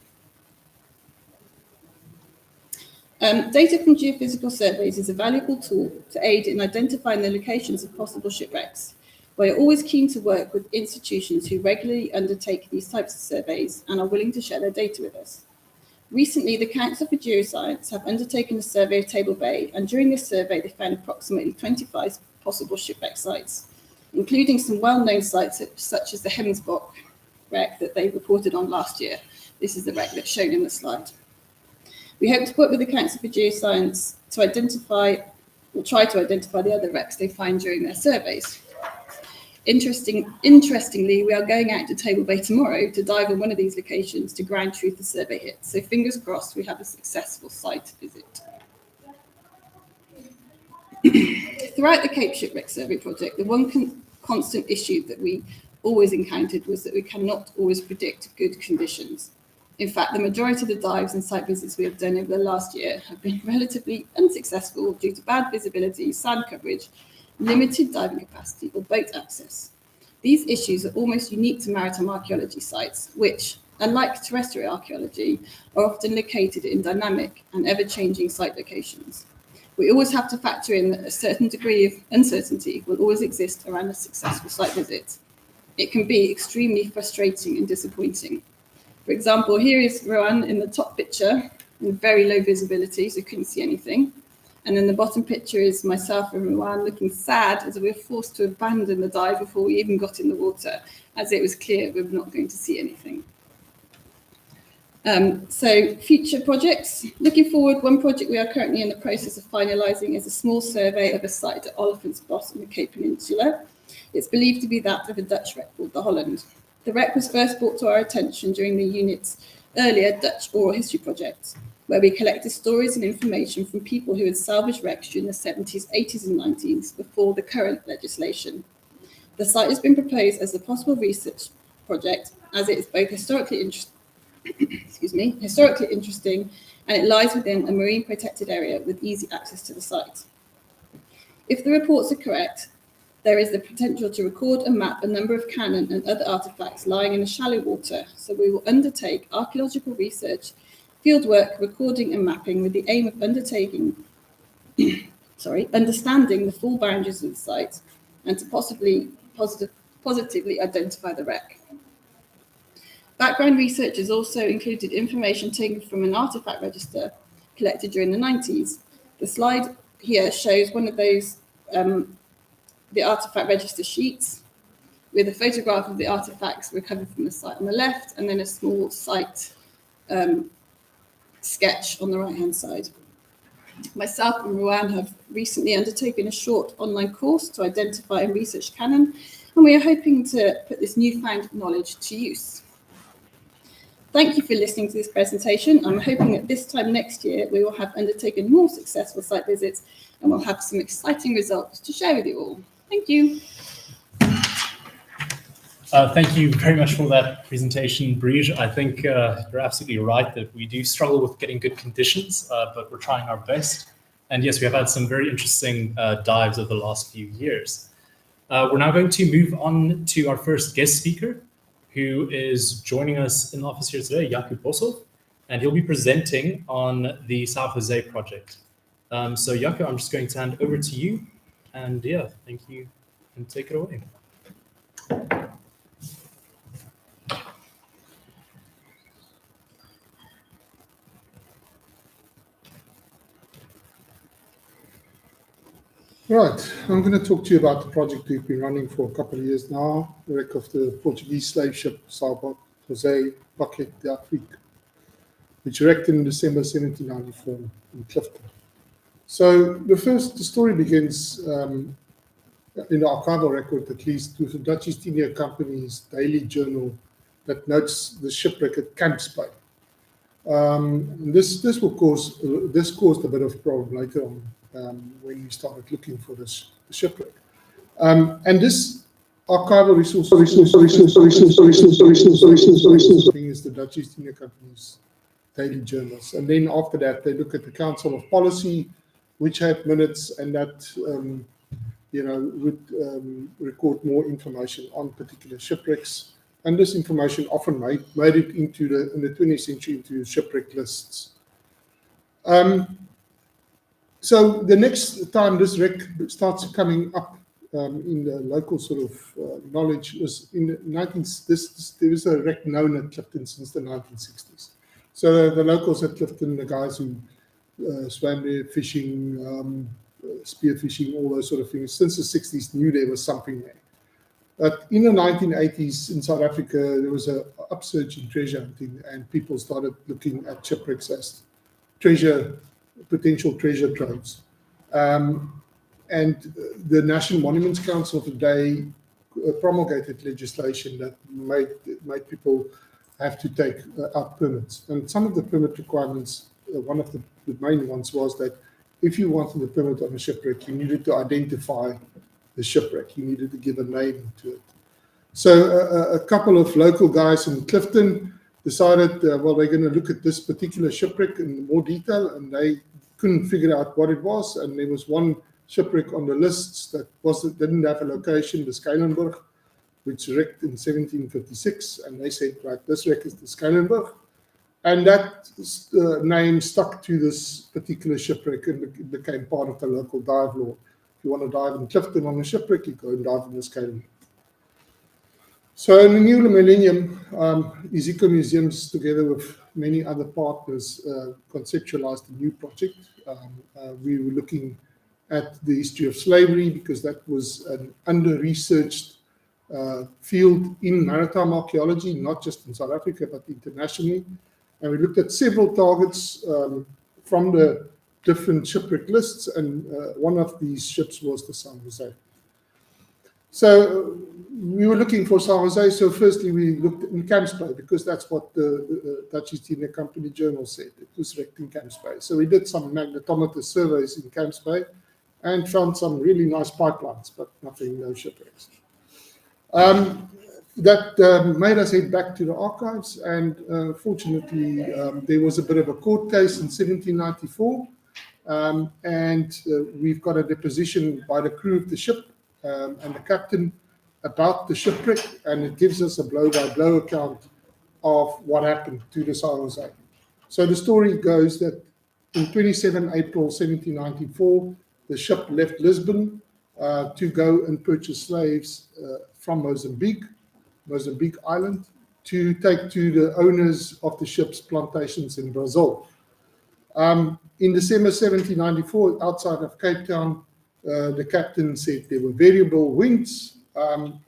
Data from geophysical surveys is a valuable tool to aid in identifying the locations of possible shipwrecks. We're always keen to work with institutions who regularly undertake these types of surveys and are willing to share their data with us. Recently, the Council for Geoscience have undertaken a survey of Table Bay, and during this survey, they found approximately 25 possible shipwreck sites. including some well-known sites such as the Hermes wreck that they reported on last year. This is the wreck that's shown in the slide. We hope to work with the Council for Geoscience to identify, or try to identify, the other wrecks they find during their surveys. Interestingly, we are going out to Table Bay tomorrow to dive on one of these locations to ground truth the survey hit. So fingers crossed we have a successful site visit. Throughout the Cape Shipwreck Survey project, the one constant issue that we always encountered was that we cannot always predict good conditions. In fact, the majority of the dives and site visits we have done over the last year have been relatively unsuccessful due to bad visibility, sand coverage, limited diving capacity, or boat access. These issues are almost unique to maritime archaeology sites, which, unlike terrestrial archaeology, are often located in dynamic and ever-changing site locations. We always have to factor in that a certain degree of uncertainty will always exist around a successful site visit. It can be extremely frustrating and disappointing. For example, here is Rowan in the top picture in very low visibility, so couldn't see anything. And then the bottom picture is myself and Rowan looking sad as we were forced to abandon the dive before we even got in the water, as it was clear we were not going to see anything. So future projects. Looking forward, one project we are currently in the process of finalising is a small survey of a site at Oliphant's Bos in the Cape Peninsula. It's believed to be that of a Dutch wreck called the Holland. The wreck was first brought to our attention during the unit's earlier Dutch oral history project, where we collected stories and information from people who had salvaged wrecks during the 70s, 80s and 90s before the current legislation. The site has been proposed as a possible research project as it is both historically interesting and it lies within a marine protected area with easy access to the site. If the reports are correct, there is the potential to record and map a number of cannon and other artifacts lying in the shallow water, so we will undertake archaeological research, fieldwork, recording and mapping with the aim of understanding the full boundaries of the site and to positively identify the wreck. Background research has also included information taken from an artifact register collected during the 90s. The slide here shows one of those the artifact register sheets with a photograph of the artifacts recovered from the site on the left and then a small site sketch on the right-hand side. Myself and Rowan have recently undertaken a short online course to identify and research cannon, and we are hoping to put this newfound knowledge to use. Thank you for listening to this presentation. I'm hoping that this time next year we will have undertaken more successful site visits and we'll have some exciting results to share with you all. Thank you. Thank you very much for that presentation, Briege. I think you're absolutely right that we do struggle with getting good conditions, but we're trying our best. And yes, we have had some very interesting dives over the last few years. We're now going to move on to our first guest speaker, who is joining us in the office here today, Jaco Boshoff, and he'll be presenting on the South Jose project. So Jaco, I'm just going to hand over to you, and yeah, thank you, and take it away. Right, I'm going to talk to you about the project we've been running for a couple of years now, the wreck of the Portuguese slave ship South Jose Bucket de Afrique, which wrecked in December 1794 in Clifton. So the story begins in the archival record, at least, with the Dutch East India Company's daily journal that notes the shipwreck at Camps Bay. This caused a bit of a problem later on when we started looking for this shipwreck. And this archival resource is the Dutch East India Company's daily journals. And then after that, they look at the Council of Policy, which had minutes and that would record more information on particular shipwrecks. And this information often made it in the 20th century into shipwreck lists. So the next time this wreck starts coming up in the local sort of knowledge was in the there was a wreck known at Clifton since the 1960s. So the locals at Clifton, the guys who swam there, fishing, spearfishing, all those sort of things, since the 60s knew there was something there. But in the 1980s in South Africa, there was an upsurge in treasure hunting, and people started looking at shipwrecks as potential treasure troves. And the National Monuments Council of the day promulgated legislation that made people have to take out permits. And some of the permit requirements, one of the main ones was that if you wanted a permit on a shipwreck, you needed to identify the shipwreck. You needed to give a name to it. So a couple of local guys in Clifton decided, well, they're going to look at this particular shipwreck in more detail, and they couldn't figure out what it was. And there was one shipwreck on the lists that didn't have a location, the Scalenburg, which wrecked in 1756. And they said, right, this wreck is the Scalenburg. And that name stuck to this particular shipwreck and it became part of the local dive law. If you want to dive in Clifton on a shipwreck, you go and dive in the Scalenburg. So in the new millennium, Iziko Museums, together with many other partners, conceptualized a new project. We were looking at the history of slavery because that was an under-researched field in maritime archaeology, not just in South Africa, but internationally. And we looked at several targets from the different shipwreck lists, and one of these ships was the San Jose. So we were looking for San Jose. So firstly, we looked in Camps Bay because that's what the Dutch East India Company journal said. It was wrecked in Camps Bay. So we did some magnetometer surveys in Camps Bay and found some really nice pipelines, but no shipwrecks. That made us head back to the archives, and fortunately, there was a bit of a court case in 1794, and we've got a deposition by the crew of the ship and the captain about the shipwreck, and it gives us a blow-by-blow account of what happened to the San Jose. So the story goes that in 27 April 1794, the ship left Lisbon to go and purchase slaves from Mozambique Island, to take to the owners of the ship's plantations in Brazil. In December 1794, outside of Cape Town, the captain said there were variable winds, and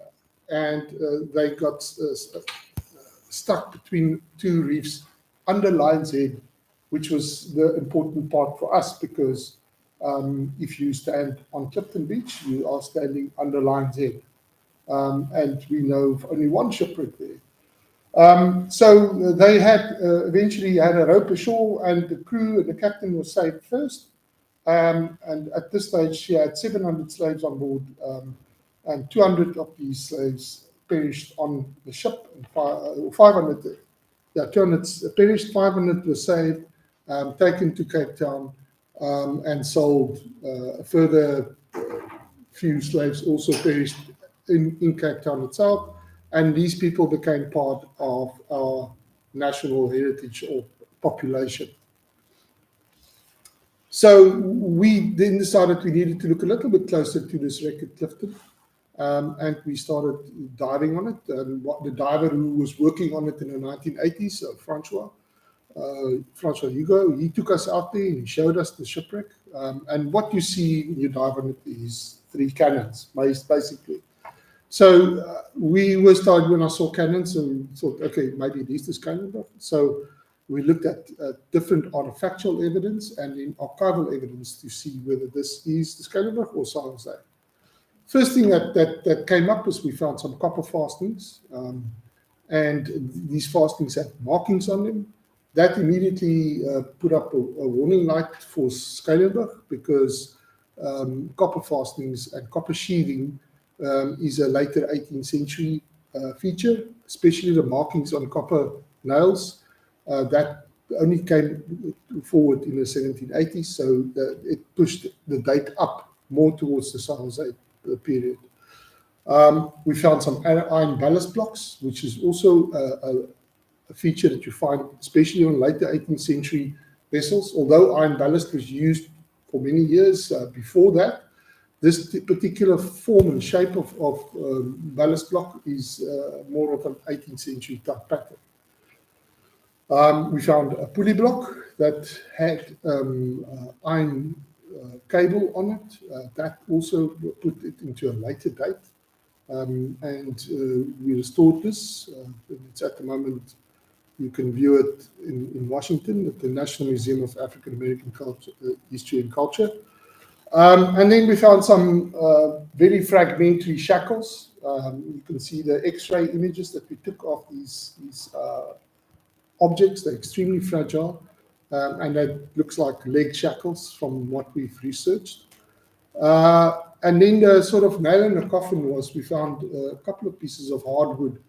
they got stuck between two reefs under Lion's Head, which was the important part for us because if you stand on Clifton Beach, you are standing under Lion's Head. And we know of only one shipwreck there. So they had eventually had a rope ashore, and the crew and the captain was saved first. And at this stage, she had 700 slaves on board, and 200 of these slaves perished on the ship, and 500, 200 perished, 500 were saved, taken to Cape Town, and sold. A further few slaves also perished in Cape Town itself, and these people became part of our national heritage or population. So we then decided we needed to look a little bit closer to this wreck at Clifton, and we started diving on it. And the diver who was working on it in the 1980s, Francois Hugo, he took us out there and he showed us the shipwreck. And what you see when you dive on it is 3 cannons, basically. So we were started when I saw cannons and thought, okay, maybe it is this Scalenburg. So we looked at different artifactual evidence and in archival evidence to see whether this is the Scalenburg or San Jose. First thing that came up is we found some copper fastenings, and these fastenings had markings on them. That immediately put up a warning light for Scalenburg because copper fastenings and copper sheathing is a later 18th century feature, especially the markings on copper nails. That only came forward in the 1780s, so it pushed the date up more towards the San Jose period. We found some iron ballast blocks, which is also a feature that you find especially on later 18th century vessels. Although iron ballast was used for many years before that, this particular form and shape of ballast block is more of an 18th century type pattern. We found a pulley block that had iron cable on it. That also put it into a later date. We restored this. It's at the moment, you can view it in Washington at the National Museum of African American Culture, History and Culture. And then we found some very fragmentary shackles. You can see the X-ray images that we took of these objects. They're extremely fragile, and that looks like leg shackles from what we've researched. And then the sort of nail in the coffin was we found a couple of pieces of hardwood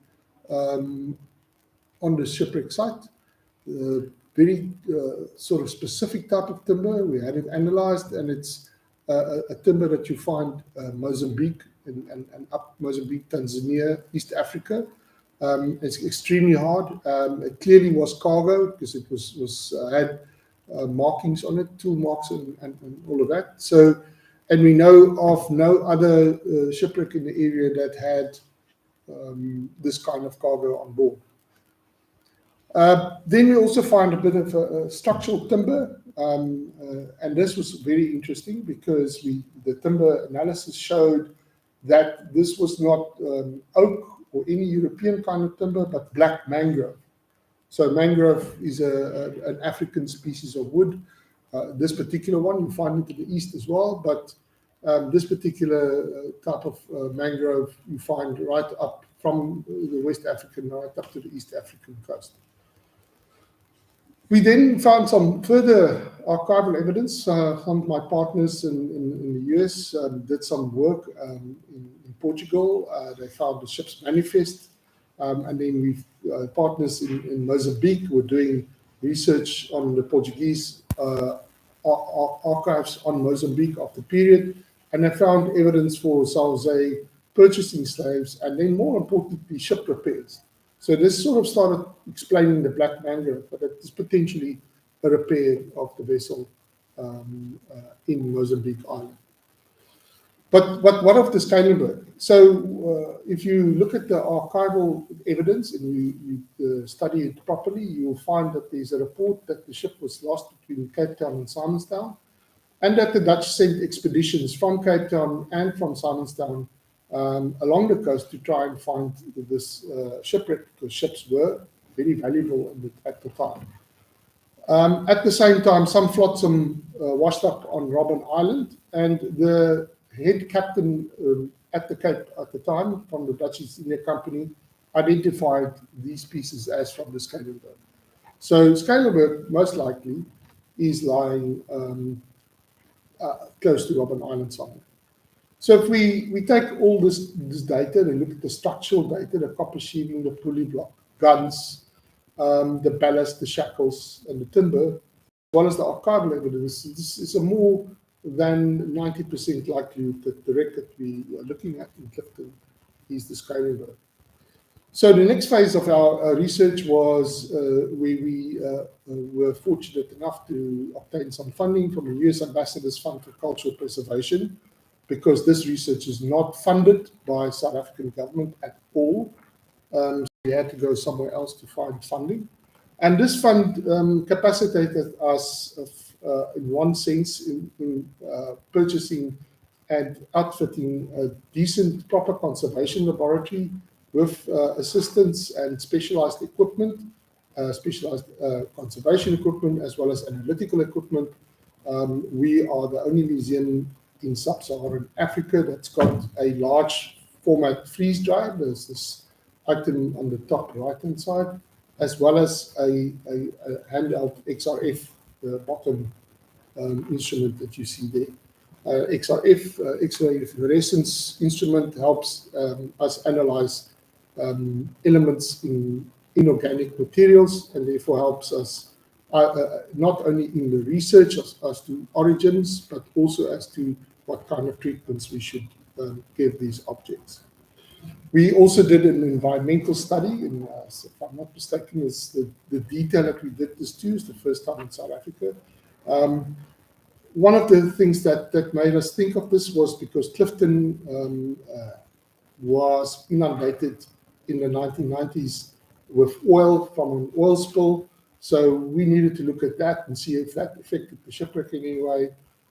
on the shipwreck site. Very sort of specific type of timber. We had it analyzed, and it's a timber that you find Mozambique and up Mozambique, Tanzania, East Africa. It's extremely hard. It clearly was cargo because it had markings on it, tool marks and all of that. So, and we know of no other shipwreck in the area that had this kind of cargo on board. Then we also find a bit of a structural timber, and this was very interesting because the timber analysis showed that this was not oak or any European kind of timber, but black mangrove. So mangrove is an African species of wood. This particular one, you find it in the east as well, but this particular type of mangrove you find right up from the West African, right up to the East African coast. We then found some further archival evidence. Some of my partners in the US did some work in Portugal. They found the ship's manifest. And then we've partners in Mozambique were doing research on the Portuguese archives on Mozambique of the period. And they found evidence for South purchasing slaves, and then more importantly, ship repairs. So this sort of started explaining the black mangrove, but it is potentially a repair of the vessel in Mozambique Island. But what of the Stonewalled? So if you look at the archival evidence and you study it properly, you will find that there's a report that the ship was lost between Cape Town and Simonstown, and that the Dutch sent expeditions from Cape Town and from Simonstown along the coast to try and find this shipwreck, because ships were very valuable at the time. At the same time, some flotsam washed up on Robben Island, and the head captain at the Cape at the time from the Dutch East India Company identified these pieces as from the Stonewalled. So Stonewalled most likely is lying close to Robben Island somewhere. So if we take all this data and look at the structural data, the copper sheathing, the pulley block, guns, the ballast, the shackles, and the timber, as well as the archival evidence, this is a more than 90% likelihood that the wreck that we are looking at in Clifton is the Stonewalled. So the next phase of our research was we were fortunate enough to obtain some funding from the US Ambassador's Fund for Cultural Preservation, because this research is not funded by South African government at all. So we had to go somewhere else to find funding. And this fund capacitated us in one sense in purchasing and outfitting a decent, proper conservation laboratory with assistance and specialized equipment, specialized conservation equipment, as well as analytical equipment. We are the only museum in sub-Saharan Africa that's got a large format freeze drive. There's this item on the top right-hand side, as well as a handheld XRF bottom instrument that you see there. XRF, X-ray fluorescence instrument, helps us analyze elements in inorganic materials, and therefore helps us not only in the research as to origins, but also as to what kind of treatments we should give these objects. We also did an environmental study, and if I'm not mistaken, is the detail that we did this to is the first time in South Africa. One of the things that made us think of this was because Clifton was inundated in the 1990s with oil from an oil spill. So we needed to look at that and see if that affected the shipwreck in any way.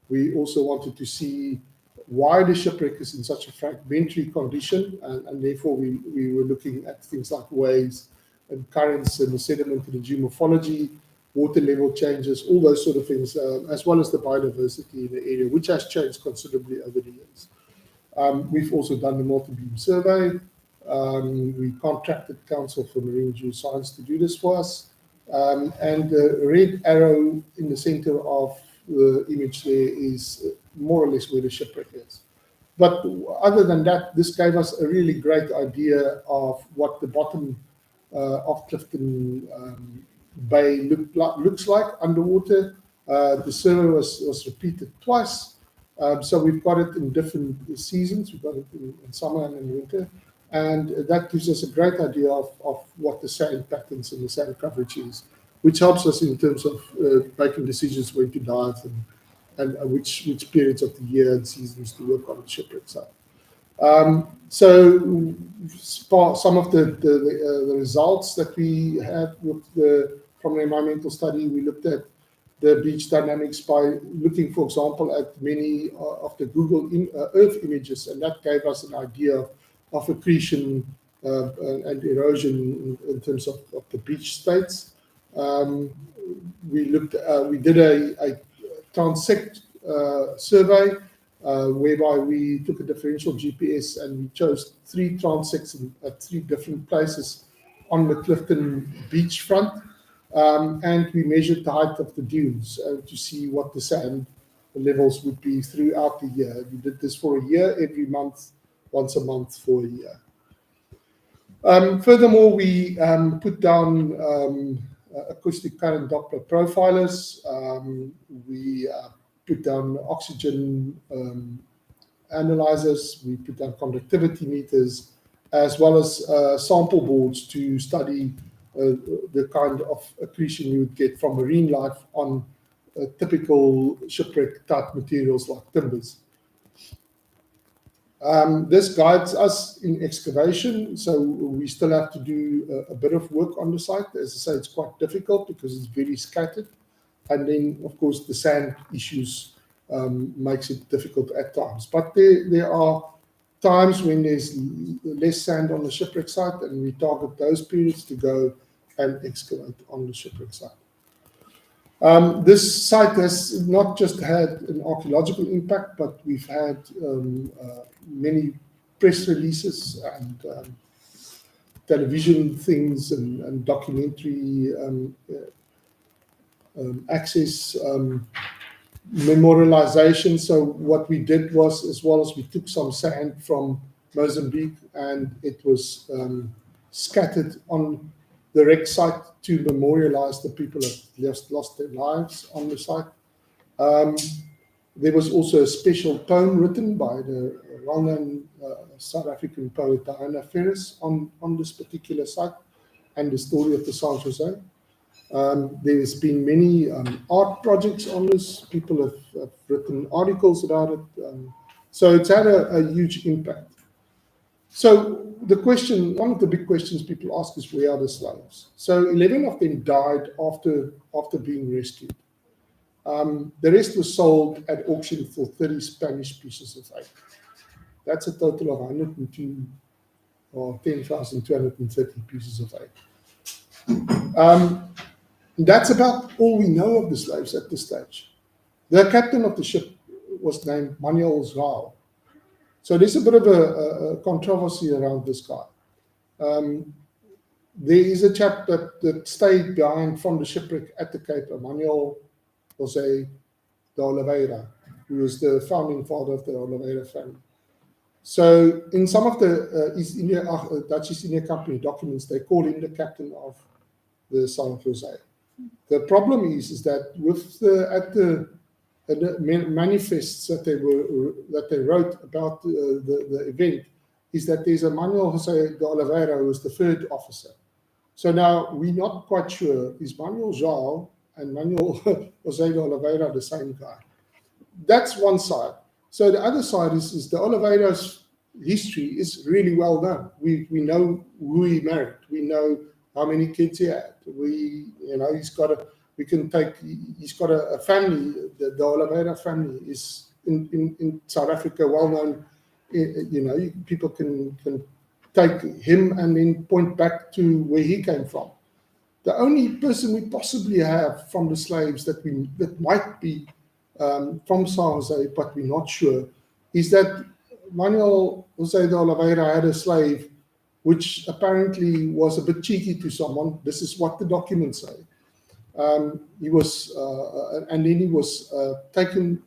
We also wanted to see why the shipwreck is in such a fragmentary condition, and therefore we were looking at things like waves and currents and the sediment and the geomorphology, water level changes, all those sort of things, as well as the biodiversity in the area, which has changed considerably over the years. We've also done the multi-beam survey. We contracted Council for Marine Geoscience to do this for us. And the red arrow in the center of the image there is more or less where the shipwreck is. But other than that, this gave us a really great idea of what the bottom of Clifton Bay looks like underwater. The survey was repeated twice. So we've got it in different seasons. We've got it in summer and in winter. And that gives us a great idea of what the sand patterns and the sand coverage is, which helps us in terms of making decisions when to dive and which periods of the year and seasons to work on the shipwreck side. So some of the results that we had from the environmental study, we looked at the beach dynamics by looking, for example, at many of the Google Earth images, and that gave us an idea of accretion and erosion in terms of the beach states. We did a Transect survey whereby we took a differential GPS and we chose 3 transects at 3 different places on the Clifton beachfront, and we measured the height of the dunes to see what the sand levels would be throughout the year. We did this for a year, every month, once a month for a year. Furthermore, we put down acoustic current Doppler profilers. We put down oxygen analyzers. We put down conductivity meters, as well as sample boards to study the kind of accretion you would get from marine life on typical shipwreck type materials like timbers. This guides us in excavation, so we still have to do a bit of work on the site. As I say, it's quite difficult because it's very scattered, and then of course the sand issues makes it difficult at times. But there are times when there's less sand on the shipwreck site, and we target those periods to go and excavate on the shipwreck site. This site has not just had an archaeological impact, but we've had many press releases and television things and documentary access, memorialization. So what we did was, as well as we took some sand from Mozambique and it was scattered on the wreck site to memorialize the people that just lost their lives on the site. There was also a special poem written by the well-known South African poet Diana Ferris on this particular site and the story of the San Jose. There's been many art projects on this. People have written articles about it. So it's had a huge impact. So the question, one of the big questions people ask is, where are the slaves? So 11 of them died after being rescued. The rest was sold at auction for 30 Spanish pieces of eight. That's a total of 102 or 10,230 pieces of eight. That's about all we know of the slaves at this stage. The captain of the ship was named Manuel Zhao. So there's a bit of a controversy around this guy. There is a chap that stayed behind from the shipwreck at the Cape, Manuel Jose de Oliveira, who was the founding father of the Oliveira family. So in some of the East India, Dutch East India Company documents, they call him the captain of the San Jose. The problem is that with the manifests that they wrote about the event, is that there's a Manuel Jose de Oliveira who was the third officer. So now we're not quite sure, is Manuel Zhao and Manuel Jose de Oliveira the same guy? That's one side. So the other side is the Oliveira's history is really well known. We know who he married. We know how many kids he had. He's got a family. The Oliveira family is in South Africa, well known. You know, people can take him and then point back to where he came from. The only person we possibly have from the slaves that might be from San Jose, but we're not sure, is that Manuel José de Oliveira had a slave which apparently was a bit cheeky to someone. This is what the documents say. He was, and then he was taken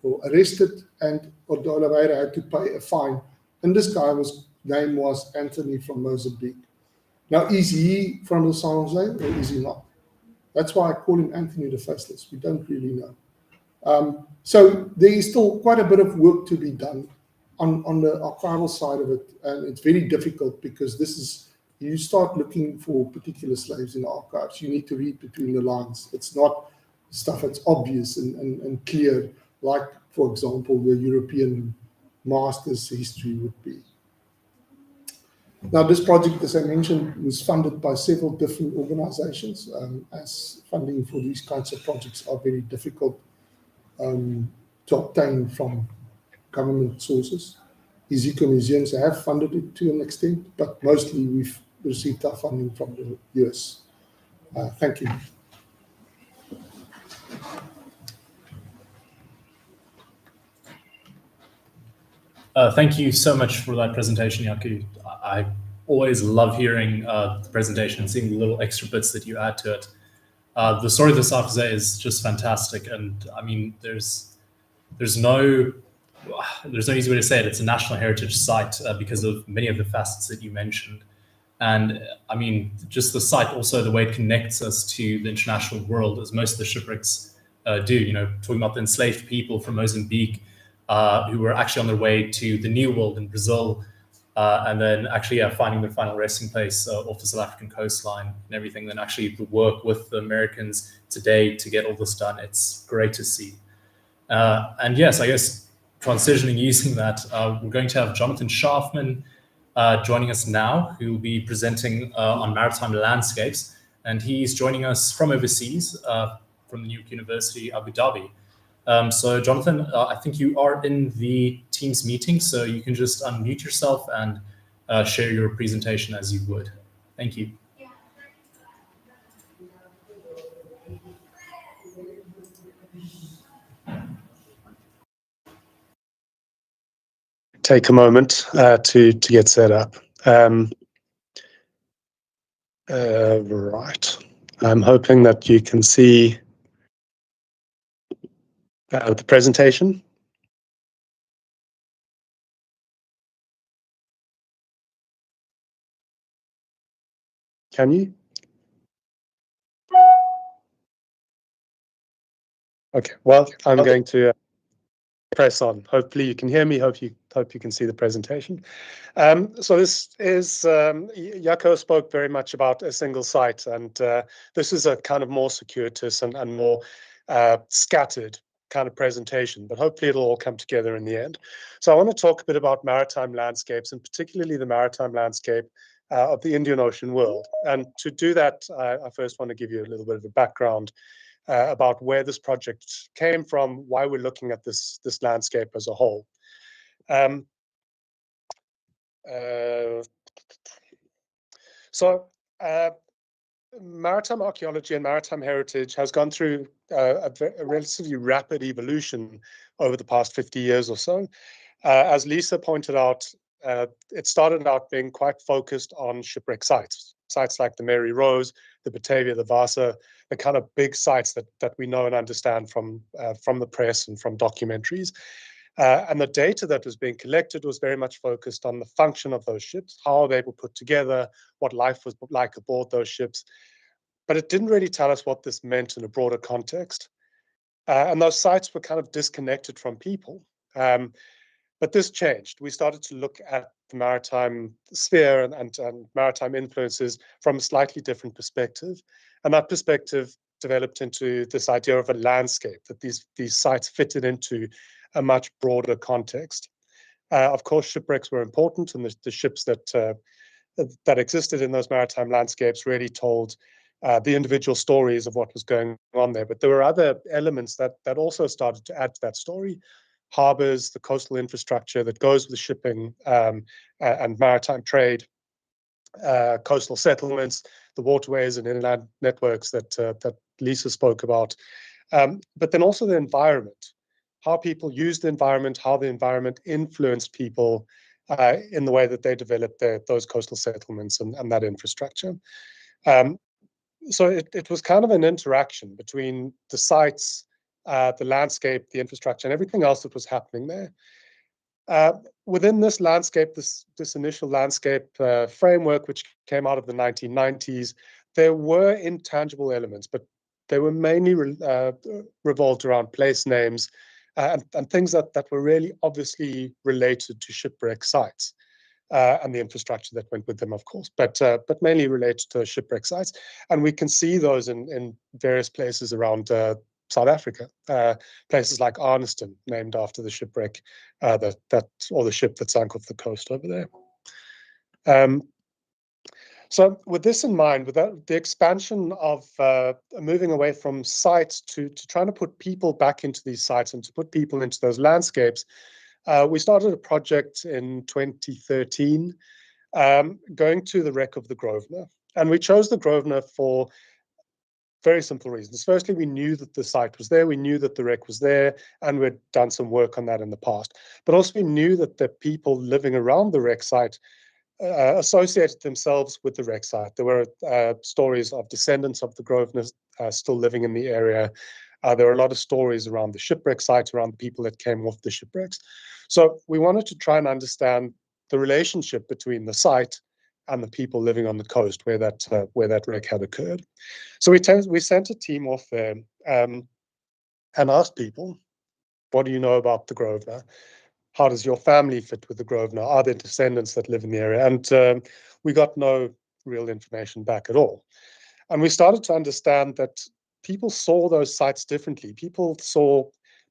or arrested, and de Oliveira had to pay a fine. And this guy's name was Anthony from Mozambique. Now, is he from the San Jose or is he not? That's why I call him Anthony the Faceless. We don't really know. So there is still quite a bit of work to be done on the archival side of it. And it's very difficult because this is, you start looking for particular slaves in the archives. You need to read between the lines. It's not stuff that's obvious and clear, like, for example, the European master's history would be. Now, this project, as I mentioned, was funded by several different organizations, as funding for these kinds of projects are very difficult to obtain from government sources. Ezekiel Museums have funded it to an extent, but mostly we've received our funding from the US. Thank you. Thank you so much for that presentation, Jaco. I always love hearing the presentation and seeing the little extra bits that you add to it. The story of the South Jose is just fantastic, and I mean, there's no easy way to say it. It's a national heritage site because of many of the facets that you mentioned, and I mean, just the site, also the way it connects us to the international world, as most of the shipwrecks do. You know, talking about the enslaved people from Mozambique who were actually on their way to the New World in Brazil. And then actually, finding their final resting place off the South African coastline and everything. Then actually the work with the Americans today to get all this done. It's great to see. And yes, I guess transitioning using that, we're going to have Jonathan Sharfman joining us now, who will be presenting on maritime landscapes. And he's joining us from overseas, from the New York University, Abu Dhabi. So Jonathan, I think you are in the Teams meeting, so you can just unmute yourself and share your presentation as you would. Thank you. Take a moment to get set up. Right. I'm hoping that you can see the presentation. Can you? Okay, well, I'm going to press on. Hopefully you can hear me. Hope you can see the presentation. So this is, Jaco spoke very much about a single site, and this is a kind of more circuitous and more scattered kind of presentation, but hopefully it'll all come together in the end. So I want to talk a bit about maritime landscapes, and particularly the maritime landscape of the Indian Ocean world. And to do that, I first want to give you a little bit of a background about where this project came from, why we're looking at this landscape as a whole. Maritime archaeology and maritime heritage has gone through a relatively rapid evolution over the past 50 years or so. As Lisa pointed out, it started out being quite focused on shipwreck sites like the Mary Rose, the Batavia, the Vasa, the kind of big sites that we know and understand from the press and from documentaries. And the data that was being collected was very much focused on the function of those ships, how they were put together, what life was like aboard those ships. But it didn't really tell us what this meant in a broader context. And those sites were kind of disconnected from people. But this changed. We started to look at the maritime sphere and maritime influences from a slightly different perspective. And that perspective developed into this idea of a landscape, that these sites fitted into a much broader context. Of course, shipwrecks were important, and the ships that existed in those maritime landscapes really told the individual stories of what was going on there. But there were other elements that also started to add to that story. Harbors, the coastal infrastructure that goes with shipping and maritime trade, coastal settlements, the waterways and inland networks that Lisa spoke about, but then also the environment, how people use the environment, how the environment influenced people in the way that they developed those coastal settlements and that infrastructure. So it was kind of an interaction between the sites, the landscape, the infrastructure, and everything else that was happening there. Within this landscape, this initial landscape framework, which came out of the 1990s, there were intangible elements, but they were mainly revolved around place names and things that were really obviously related to shipwreck sites and the infrastructure that went with them, of course, but mainly related to shipwreck sites. And we can see those in various places around South Africa, places like Arniston, named after the shipwreck or the ship that sank off the coast over there. So with this in mind, with the expansion of moving away from sites to trying to put people back into these sites and to put people into those landscapes, we started a project in 2013 going to the wreck of the Grosvenor. And we chose the Grosvenor for very simple reasons. Firstly, we knew that the site was there, we knew that the wreck was there, and we'd done some work on that in the past. But also we knew that the people living around the wreck site associated themselves with the wreck site. There were stories of descendants of the Grosvenor still living in the area. There were a lot of stories around the shipwreck site, around the people that came off the shipwrecks. So we wanted to try and understand the relationship between the site and the people living on the coast where that wreck had occurred. So we sent a team off there and asked people, what do you know about the Grosvenor? How does your family fit with the Grosvenor? Are there descendants that live in the area? And we got no real information back at all. And we started to understand that people saw those sites differently. People saw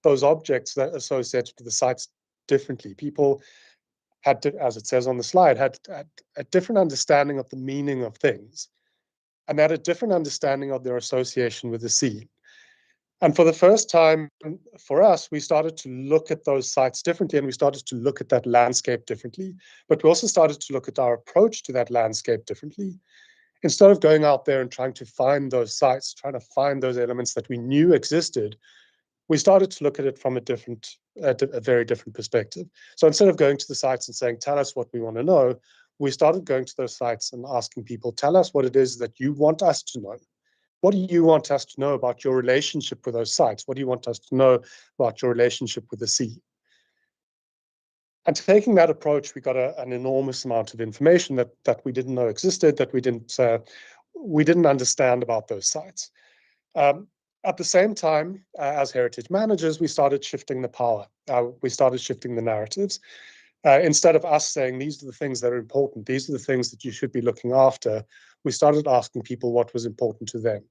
those objects that associated with the sites differently. People had, as it says on the slide, had a different understanding of the meaning of things, and had a different understanding of their association with the sea. And for the first time for us, we started to look at those sites differently, and we started to look at that landscape differently. But we also started to look at our approach to that landscape differently. Instead of going out there and trying to find those sites, trying to find those elements that we knew existed, we started to look at it from a very different perspective. So instead of going to the sites and saying, tell us what we want to know, we started going to those sites and asking people, tell us what it is that you want us to know. What do you want us to know about your relationship with those sites? What do you want us to know about your relationship with the sea? And taking that approach, we got an enormous amount of information that we didn't know existed, that we didn't understand about those sites. At the same time, as heritage managers, we started shifting the power. We started shifting the narratives. Instead of us saying, these are the things that are important, these are the things that you should be looking after, we started asking people what was important to them.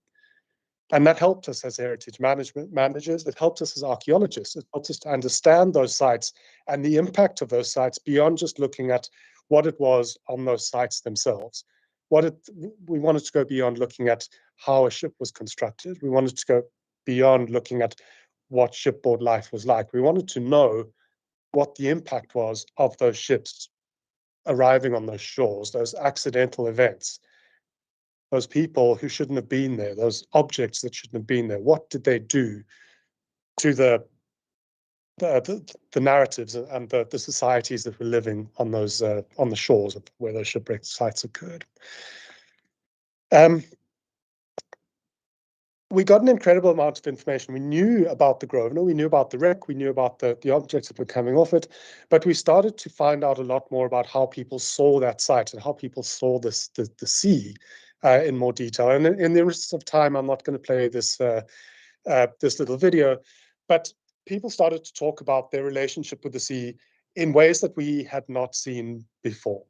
And that helped us as heritage managers. It helped us as archaeologists. It helped us to understand those sites and the impact of those sites beyond just looking at what it was on those sites themselves. We wanted to go beyond looking at how a ship was constructed. We wanted to go beyond looking at what shipboard life was like. We wanted to know what the impact was of those ships arriving on those shores, those accidental events, those people who shouldn't have been there, those objects that shouldn't have been there. What did they do to the narratives and the societies that were living on those on the shores of where those shipwreck sites occurred? We got an incredible amount of information. We knew about the Grosvenor, we knew about the wreck, we knew about the objects that were coming off it, but we started to find out a lot more about how people saw that site and how people saw the sea in more detail. And in the interest of time, I'm not going to play this this little video, but people started to talk about their relationship with the sea in ways that we had not seen before.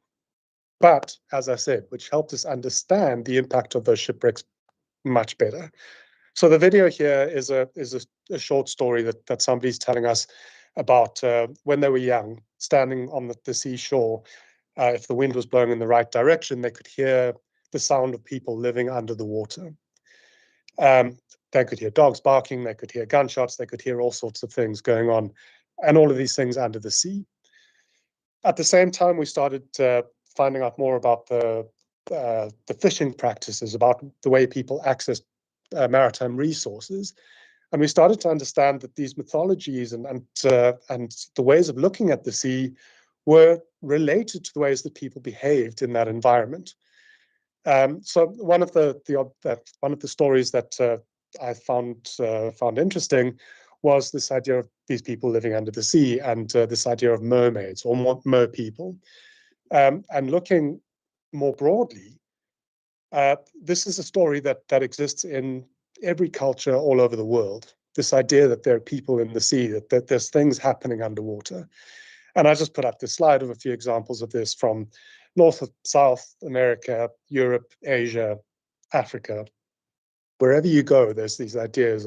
But as I said, which helped us understand the impact of those shipwrecks much better. So the video here is a short story that somebody's telling us about when they were young, standing on the seashore. If the wind was blowing in the right direction, they could hear the sound of people living under the water. They could hear dogs barking, they could hear gunshots, they could hear all sorts of things going on, and all of these things under the sea. At the same time, we started finding out more about the fishing practices, about the way people access maritime resources. And we started to understand that these mythologies and the ways of looking at the sea were related to the ways that people behaved in that environment. So one of the stories that I found interesting was this idea of these people living under the sea, and this idea of mermaids or mer people. And looking more broadly, this is a story that exists in every culture all over the world. This idea that there are people in the sea, that there's things happening underwater. And I just put up this slide of a few examples of this from North, South America, Europe, Asia, Africa. Wherever you go, there's these ideas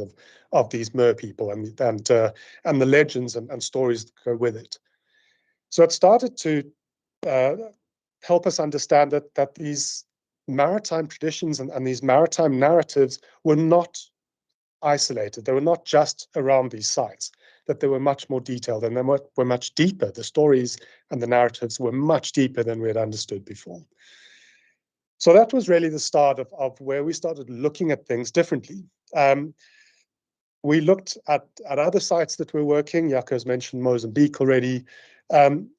of these mer people and the legends and stories that go with it. So it started to help us understand that these maritime traditions and these maritime narratives were not isolated. They were not just around these sites, that they were much more detailed, and they were much deeper. The stories and the narratives were much deeper than we had understood before. So that was really the start of where we started looking at things differently. We looked at other sites that we're working. Jaco's mentioned Mozambique already. And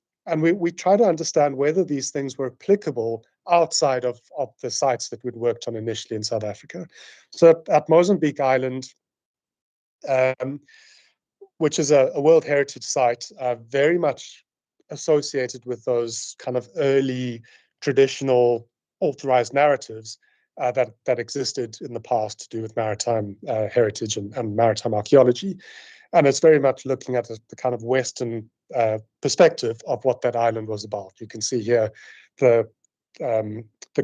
we try to understand whether these things were applicable outside of the sites that we'd worked on initially in South Africa. So at Mozambique Island, which is a World Heritage Site, very much associated with those kind of early traditional authorized narratives that existed in the past to do with maritime heritage and maritime archaeology. And it's very much looking at the kind of Western perspective of what that island was about. You can see here the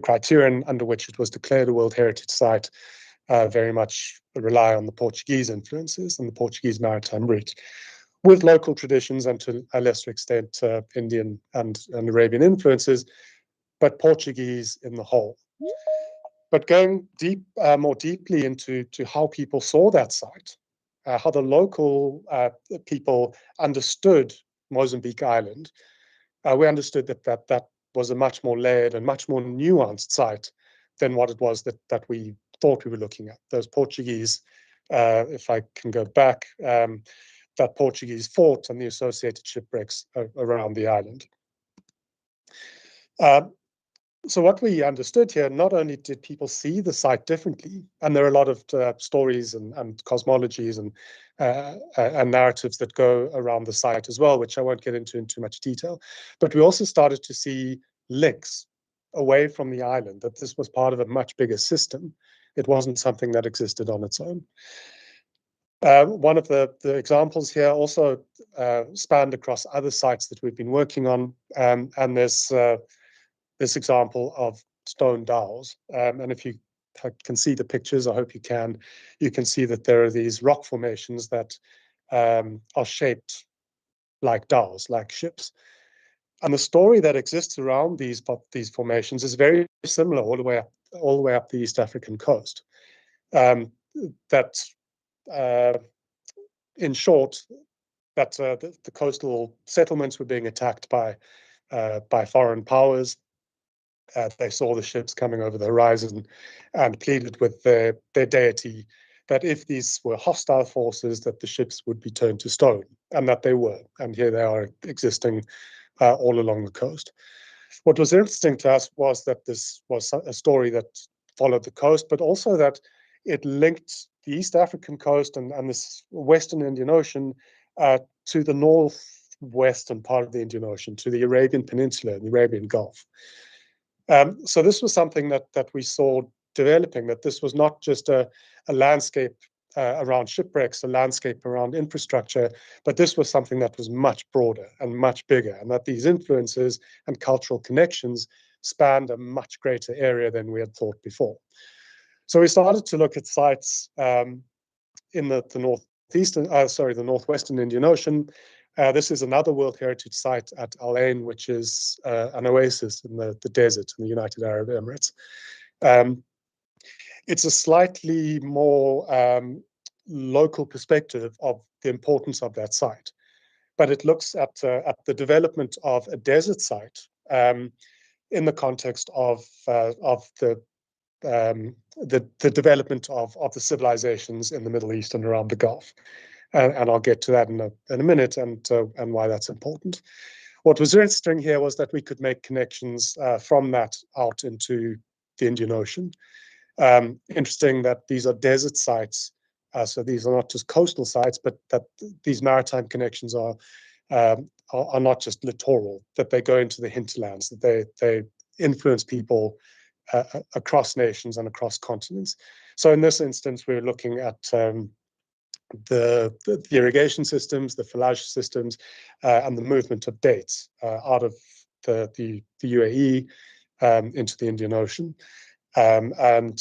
criterion under which it was declared a World Heritage Site very much rely on the Portuguese influences and the Portuguese maritime route, with local traditions and to a lesser extent Indian and Arabian influences, but Portuguese in the whole. But going more deeply into how people saw that site, how the local people understood Mozambique Island, we understood that was a much more layered and much more nuanced site than what it was that we thought we were looking at. Those Portuguese, if I can go back, that Portuguese fort and the associated shipwrecks around the island. So what we understood here, not only did people see the site differently, and there are a lot of stories and cosmologies and narratives that go around the site as well, which I won't get into in too much detail, but we also started to see links away from the island, that this was part of a much bigger system. It wasn't something that existed on its own. One of the examples here also spanned across other sites that we've been working on, and there's this example of stone dowels. And if you can see the pictures, I hope you can see that there are these rock formations that are shaped like dowels, like ships. And the story that exists around these formations is very similar all the way up the East African coast. In short, that the coastal settlements were being attacked by foreign powers. They saw the ships coming over the horizon and pleaded with their deity that if these were hostile forces, that the ships would be turned to stone, and that they were. And here they are existing all along the coast. What was interesting to us was that this was a story that followed the coast, but also that it linked the East African coast and this Western Indian Ocean to the northwestern part of the Indian Ocean, to the Arabian Peninsula and the Arabian Gulf. So this was something that we saw developing, that this was not just a landscape around shipwrecks, a landscape around infrastructure, but this was something that was much broader and much bigger, and that these influences and cultural connections spanned a much greater area than we had thought before. So we started to look at sites in the northwestern Indian Ocean. This is another World Heritage Site at Al Ain, which is an oasis in the desert in the United Arab Emirates. It's a slightly more local perspective of the importance of that site, but it looks at the development of a desert site in the context of the development of the civilizations in the Middle East and around the Gulf, and I'll get to that in a minute and why that's important. What was interesting here was that we could make connections from that out into the Indian Ocean. Interesting that these are desert sites, so these are not just coastal sites, but that these maritime connections are not just littoral, that they go into the hinterlands, that they influence people across nations and across continents. So in this instance, we're looking at the irrigation systems, the phylage systems, and the movement of dates out of the UAE into the Indian Ocean. And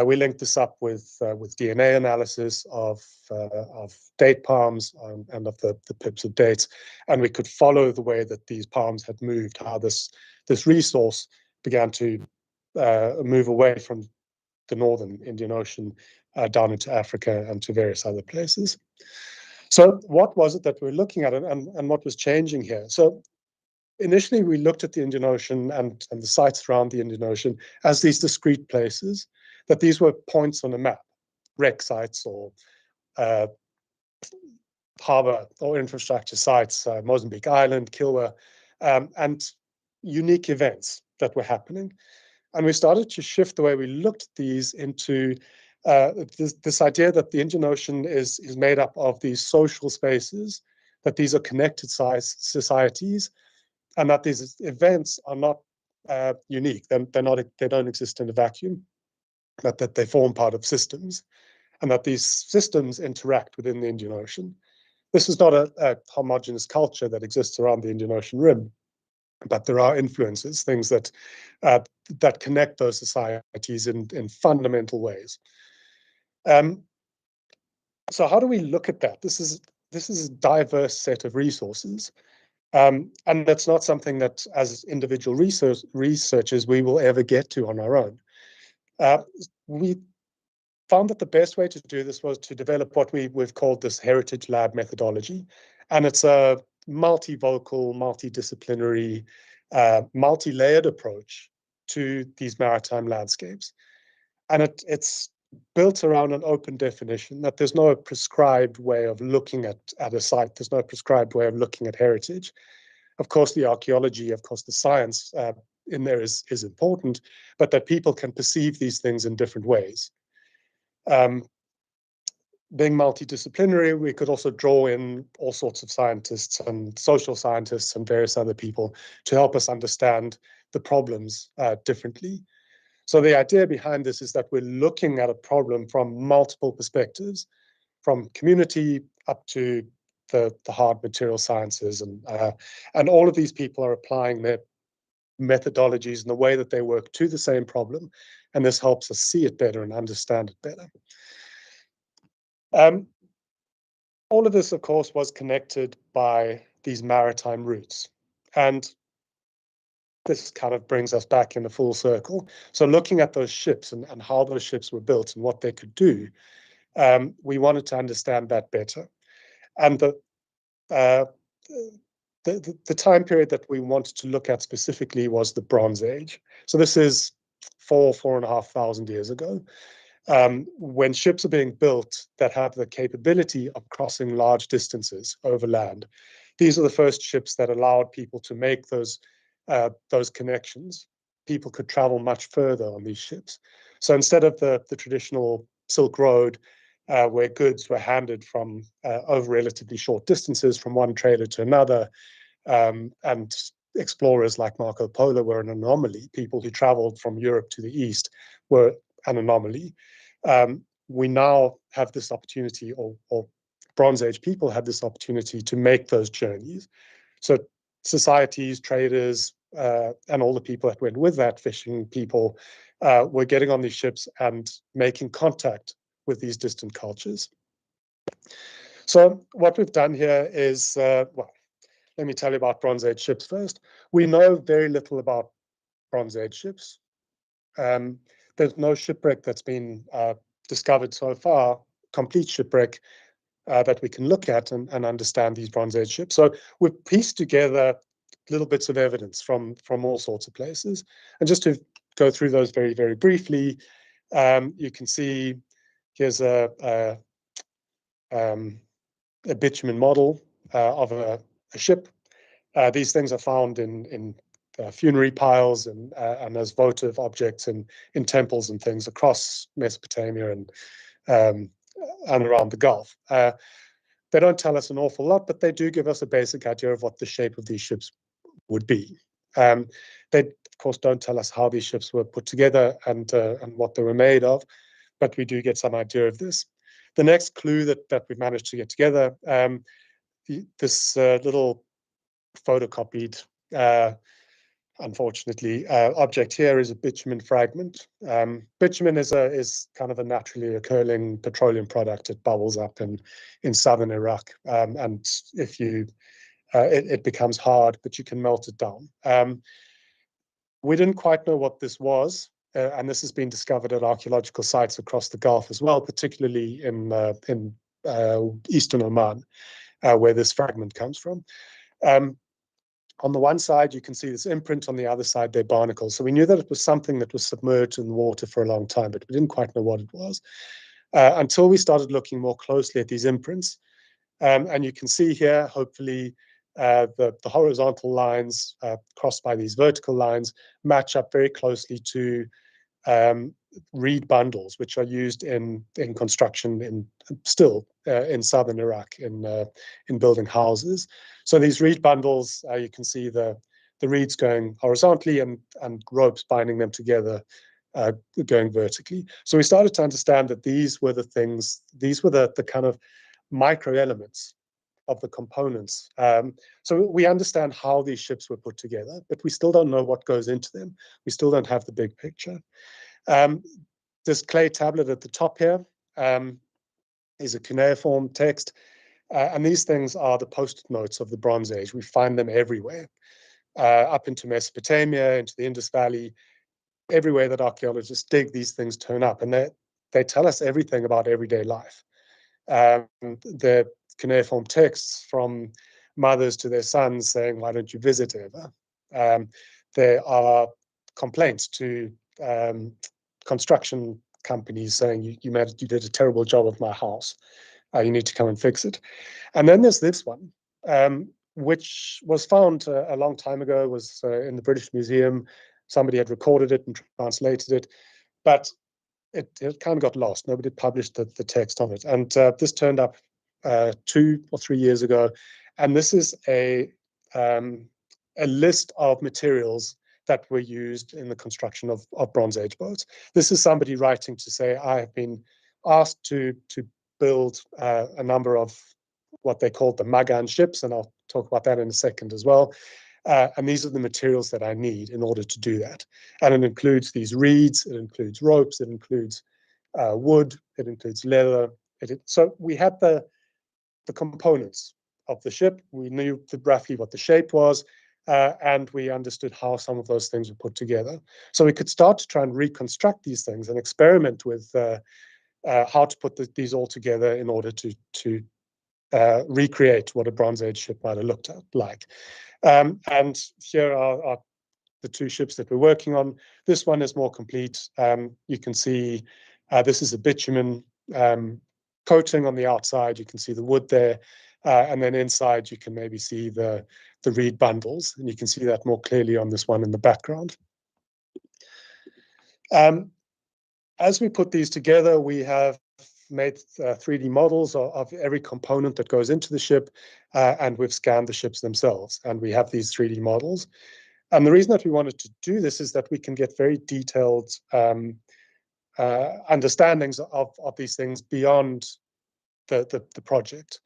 we linked this up with DNA analysis of date palms and of the pips of dates, and we could follow the way that these palms had moved, how this resource began to move away from the northern Indian Ocean down into Africa and to various other places. So what was it that we're looking at, and what was changing here? So initially, we looked at the Indian Ocean and the sites around the Indian Ocean as these discrete places, that these were points on a map, wreck sites or harbor or infrastructure sites, Mozambique Island, Kilwa, and unique events that were happening. And we started to shift the way we looked at these into this idea that the Indian Ocean is made up of these social spaces, that these are connected societies, and that these events are not unique. They don't exist in a vacuum, but that they form part of systems, and that these systems interact within the Indian Ocean. This is not a homogeneous culture that exists around the Indian Ocean rim, but there are influences, things that connect those societies in fundamental ways. So how do we look at that? This is a diverse set of resources. And that's not something that, as individual researchers, we will ever get to on our own. We found that the best way to do this was to develop what we've called this heritage lab methodology. And it's a multivocal, multidisciplinary, multi-layered approach to these maritime landscapes. And it's built around an open definition, that there's no prescribed way of looking at a site. There's no prescribed way of looking at heritage. Of course, the archaeology, of course, the science in there is important, but that people can perceive these things in different ways. Being multidisciplinary, we could also draw in all sorts of scientists and social scientists and various other people to help us understand the problems differently. So the idea behind this is that we're looking at a problem from multiple perspectives, from community up to the hard material sciences, and all of these people are applying their methodologies and the way that they work to the same problem, and this helps us see it better and understand it better. All of this, of course, was connected by these maritime routes, and this kind of brings us back in the full circle. So looking at those ships and how those ships were built and what they could do, we wanted to understand that better. And the time period that we wanted to look at specifically was the Bronze Age. So this is 4,500 years ago, when ships are being built that have the capability of crossing large distances over land. These are the first ships that allowed people to make those connections. People could travel much further on these ships. So instead of the traditional Silk Road, where goods were handed from over relatively short distances from one trader to another, and explorers like Marco Polo were an anomaly. People who traveled from Europe to the East were an anomaly. We now have this opportunity, or Bronze Age people had this opportunity to make those journeys. So societies, traders, and all the people that went with that, fishing people, were getting on these ships and making contact with these distant cultures. So what we've done here is, well, let me tell you about Bronze Age ships first. We know very little about Bronze Age ships. there's no shipwreck that's been discovered so far, complete shipwreck, that we can look at and understand these Bronze Age ships. So we've pieced together little bits of evidence from all sorts of places. And just to go through those very, very briefly, you can see here's a bitumen model of a ship. These things are found in funerary piles and as votive objects in temples and things across Mesopotamia and around the Gulf. They don't tell us an awful lot, but they do give us a basic idea of what the shape of these ships would be. They, of course, don't tell us how these ships were put together and what they were made of, but we do get some idea of this. The next clue that we've managed to get together, this little photocopied, unfortunately, object here is a bitumen fragment. Bitumen is kind of a naturally occurring petroleum product. It bubbles up in southern Iraq, and if you it becomes hard, but you can melt it down. We didn't quite know what this was, and this has been discovered at archaeological sites across the Gulf as well, particularly in eastern Oman, where this fragment comes from. On the one side, you can see this imprint. On the other side, they're barnacles. So we knew that it was something that was submerged in water for a long time, but we didn't quite know what it was until we started looking more closely at these imprints. And you can see here, hopefully, the horizontal lines crossed by these vertical lines match up very closely to reed bundles, which are used in construction still in southern Iraq in building houses. So these reed bundles, you can see the reeds going horizontally and ropes binding them together going vertically. So we started to understand that these were the things, these were the kind of micro elements of the components. So we understand how these ships were put together, but we still don't know what goes into them. We still don't have the big picture. This clay tablet at the top here is a cuneiform text, and these things are the post-it notes of the Bronze Age. We find them everywhere, up into Mesopotamia, into the Indus Valley. Everywhere that archaeologists dig, these things turn up, and they tell us everything about everyday life. The cuneiform texts from mothers to their sons saying, "Why don't you visit ever?" There are complaints to construction companies saying, you did a terrible job of my house. You need to come and fix it." And then there's this one, which was found a long time ago, was in the British Museum. Somebody had recorded it and translated it, but it kind of got lost. Nobody published the text on it. And this turned up 2 or 3 years ago. And this is a list of materials that were used in the construction of Bronze Age boats. This is somebody writing to say, I have been asked to build a number of what they called the Magan ships, and I'll talk about that in a second as well. And these are the materials that I need in order to do that. And it includes these reeds, it includes ropes, it includes wood, it includes leather. So we had the components of the ship. We knew roughly what the shape was, and we understood how some of those things were put together. So we could start to try and reconstruct these things and experiment with how to put these all together in order to recreate what a Bronze Age ship might have looked like. And here are the 2 ships that we're working on. This one is more complete. You can see this is a bitumen coating on the outside. You can see the wood there. And then inside, you can maybe see the reed bundles, and you can see that more clearly on this one in the background. As we put these together, we have made 3D models of every component that goes into the ship, and we've scanned the ships themselves, and we have these 3D models. And the reason that we wanted to do this is that we can get very detailed understandings of these things beyond the project.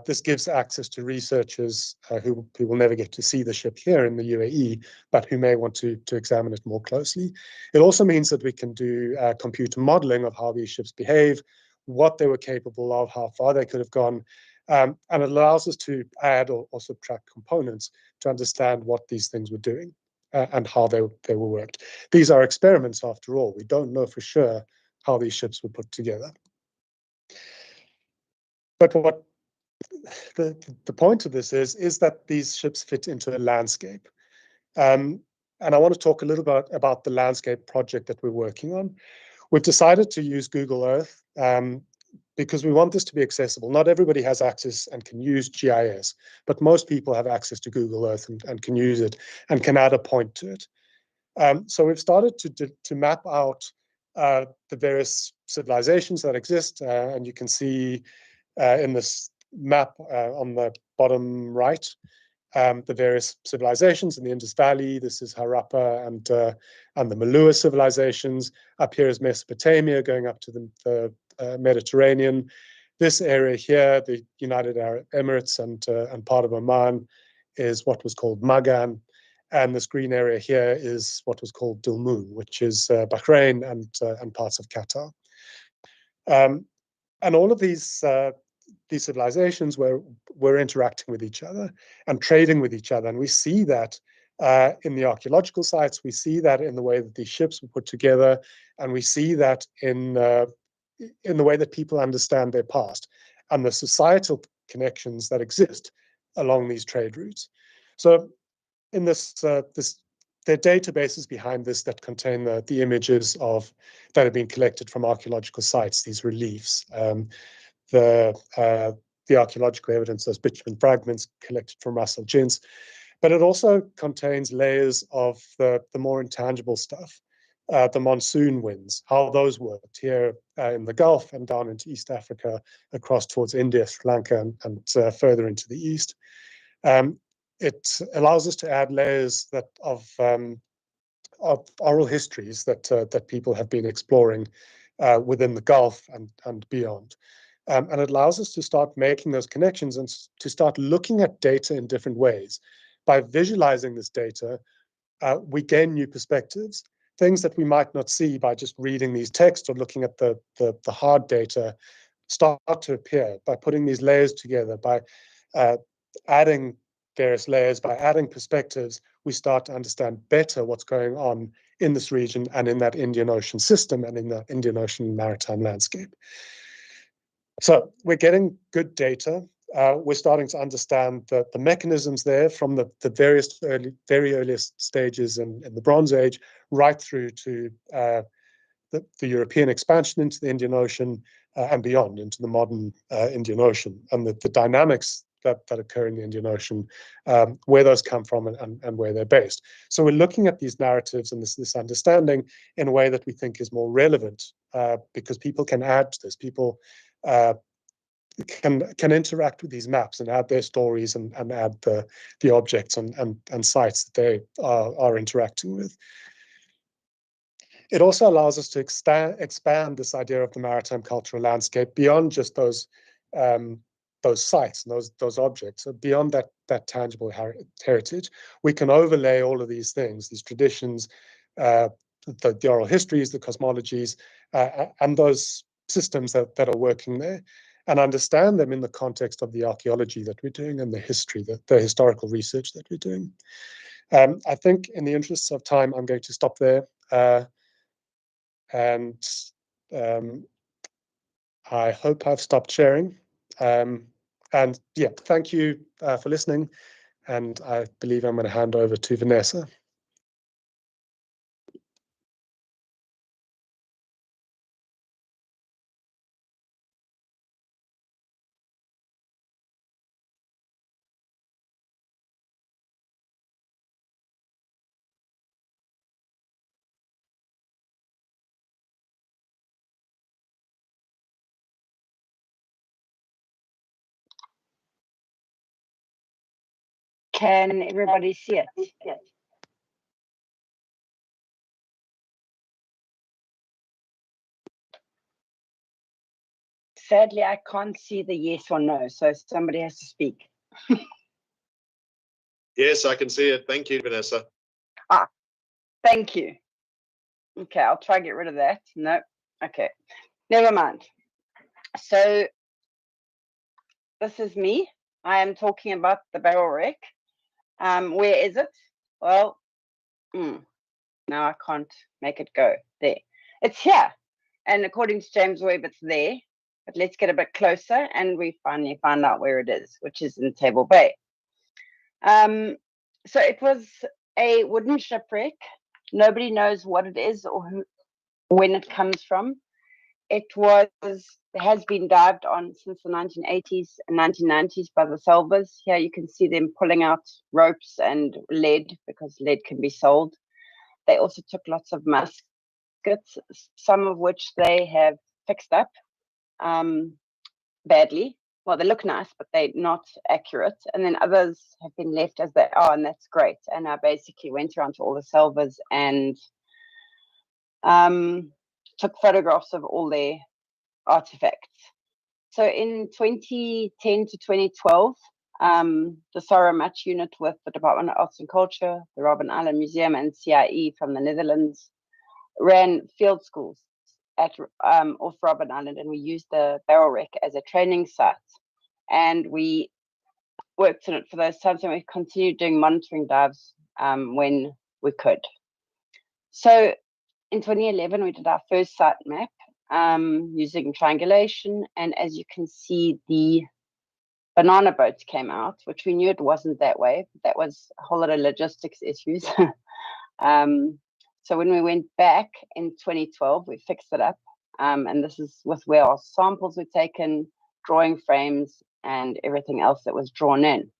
This gives access to researchers who will never get to see the ship here in the UAE, but who may want to examine it more closely. It also means that we can do computer modeling of how these ships behave, what they were capable of, how far they could have gone, and it allows us to add or subtract components to understand what these things were doing. and how they were worked. These are experiments after all. We don't know for sure how these ships were put together. But what the point of this is that these ships fit into a landscape. And I want to talk a little bit about the landscape project that we're working on. We've decided to use Google Earth because we want this to be accessible. Not everybody has access and can use GIS, but most people have access to Google Earth and can use it and can add a point to it. So we've started to map out the various civilizations that exist, and you can see in this map on the bottom right, the various civilizations in the Indus Valley. This is Harappa and the Malua civilizations. Up here is Mesopotamia, going up to the Mediterranean. This area here, the United Arab Emirates and part of Oman, is what was called Magan. And this green area here is what was called Dulmun, which is Bahrain and parts of Qatar. And all of these civilizations were interacting with each other and trading with each other. And we see that in the archaeological sites, we see that in the way that these ships were put together, and we see that in the way that people understand their past and the societal connections that exist along these trade routes. So in this, there are databases behind this that contain the images that have been collected from archaeological sites, these reliefs. The archaeological evidence, those bitumen fragments collected from Russell Gins, but it also contains layers of the more intangible stuff, the monsoon winds, how those worked here in the Gulf and down into East Africa, across towards India, Sri Lanka, and further into the East. It allows us to add layers of oral histories that people have been exploring within the Gulf and beyond. And it allows us to start making those connections and to start looking at data in different ways. By visualizing this data, we gain new perspectives, things that we might not see by just reading these texts or looking at the hard data start to appear by putting these layers together, by adding various layers, by adding perspectives. We start to understand better what's going on in this region and in that Indian Ocean system and in the Indian Ocean maritime landscape. So we're getting good data. We're starting to understand the mechanisms there from the various very earliest stages in the Bronze Age right through to the European expansion into the Indian Ocean and beyond into the modern Indian Ocean, and the dynamics that occur in the Indian Ocean, where those come from and where they're based. So we're looking at these narratives and this understanding in a way that we think is more relevant because people can add to this. People can interact with these maps and add their stories and add the objects and sites that they are interacting with. It also allows us to expand this idea of the maritime cultural landscape beyond just those sites and those objects. So beyond that tangible heritage, we can overlay all of these things, these traditions, the oral histories, the cosmologies, and those systems that are working there, and understand them in the context of the archaeology that we're doing and the history, the historical research that we're doing. I think in the interests of time, I'm going to stop there. And I hope I've stopped sharing. And yeah, thank you for listening. And I believe I'm going to hand over to Vanessa. Can everybody see it? Sadly, I can't see the yes or no, so somebody has to speak. Yes, I can see it. Thank you, Vanessa. Ah, thank you. Okay, I'll try to get rid of that. No, okay, never mind. So this is me. I am talking about the barrel wreck. Where is it? Well, Now I can't make it go there. It's here. And according to James Webb, it's there. But let's get a bit closer, and we finally find out where it is, which is in Table Bay. So it was a wooden shipwreck. Nobody knows what it is or when it comes from. It has been dived on since the 1980s and 1990s by the salvors. Here you can see them pulling out ropes and lead, because lead can be sold. They also took lots of muskets, some of which they have fixed up badly. Well, they look nice, but they're not accurate. And then others have been left as they are, and that's great. And I basically went around to all the salvors and took photographs of all their artifacts. So in 2010 to 2012, the Thorough Match unit with the Department of Arts and Culture, the Robben Island Museum, and CIE from the Netherlands ran field schools at off Robben Island, and we used the barrel wreck as a training site. And we worked in it for those times, and we continued doing monitoring dives when we could. So in 2011, we did our first site map using triangulation, and as you can see, the banana boats came out, which we knew it wasn't that way. But that was a whole lot of logistics issues. So when we went back in 2012, we fixed it up, and this is with where our samples were taken, drawing frames, and everything else that was drawn in.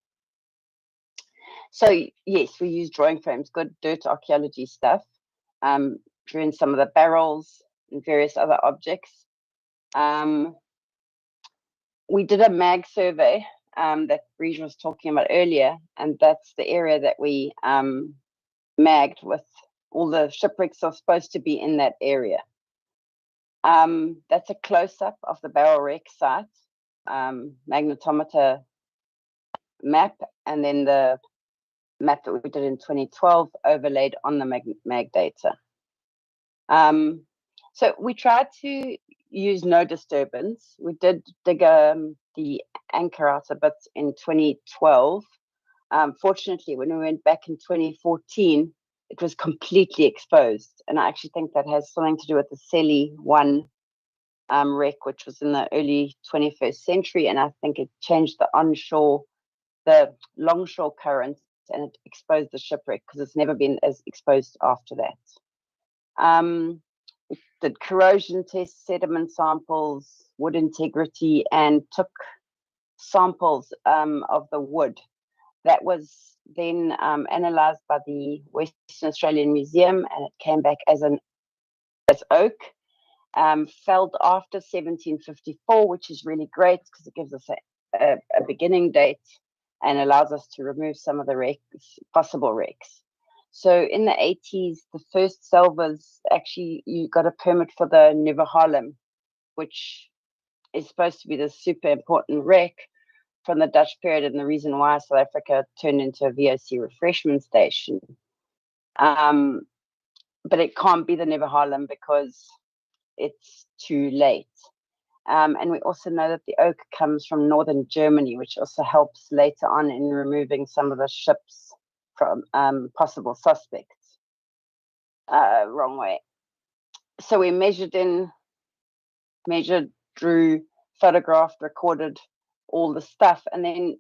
So yes, we used drawing frames, good dirt archaeology stuff. Drew in some of the barrels and various other objects. We did a mag survey that Breege was talking about earlier, and that's the area that we magged with. All the shipwrecks are supposed to be in that area. That's a close-up of the barrel wreck site, magnetometer map, and then the map that we did in 2012 overlaid on the mag data. So we tried to use no disturbance. We did dig the anchor out a bit in 2012. Fortunately, when we went back in 2014, it was completely exposed. And I actually think that has something to do with the Selly 1 wreck, which was in the early 21st century. And I think it changed the longshore currents, and it exposed the shipwreck, because it's never been as exposed after that. We did corrosion tests, sediment samples, wood integrity, and took samples of the wood. That was then analysed by the Western Australian Museum, and it came back as oak, felled after 1754, which is really great because it gives us a beginning date and allows us to remove some of the possible wrecks. So in the 80s, the first salvors, actually, you got a permit for the Nuwe Harlem, which is supposed to be the super important wreck from the Dutch period, and the reason why South Africa turned into a VOC refreshment station. But it can't be the Nuwe Harlem because it's too late. And we also know that the oak comes from northern Germany, which also helps later on in removing some of the ships from possible suspects. Wrong way. So we measured, drew, photographed, recorded all the stuff, and then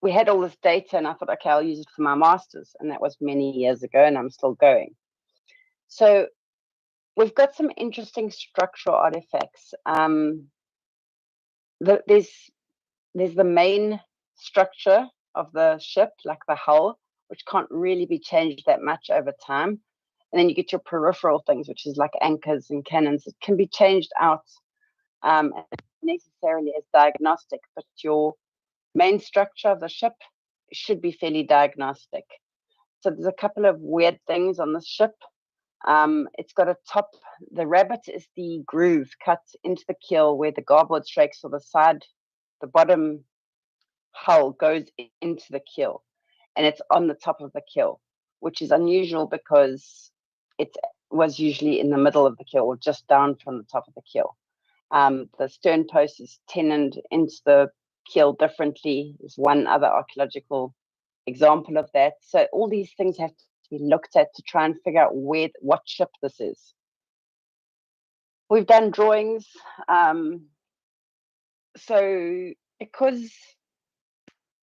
we had all this data, and I thought, okay, I'll use it for my master's, and that was many years ago, and I'm still going. So we've got some interesting structural artifacts. There's the main structure of the ship, like the hull, which can't really be changed that much over time. And then you get your peripheral things, which is like anchors and cannons. It can be changed out necessarily as diagnostic, but your main structure of the ship should be fairly diagnostic. So there's a couple of weird things on the ship. It's got a top, the rabbit is the groove cut into the keel where the garboard strakes or the bottom hull goes into the keel, and it's on the top of the keel, which is unusual because it was usually in the middle of the keel or just down from the top of the keel. The stern post is tenoned into the keel differently. There's one other archaeological example of that. So all these things have to we looked at to try and figure out what ship this is. We've done drawings. So because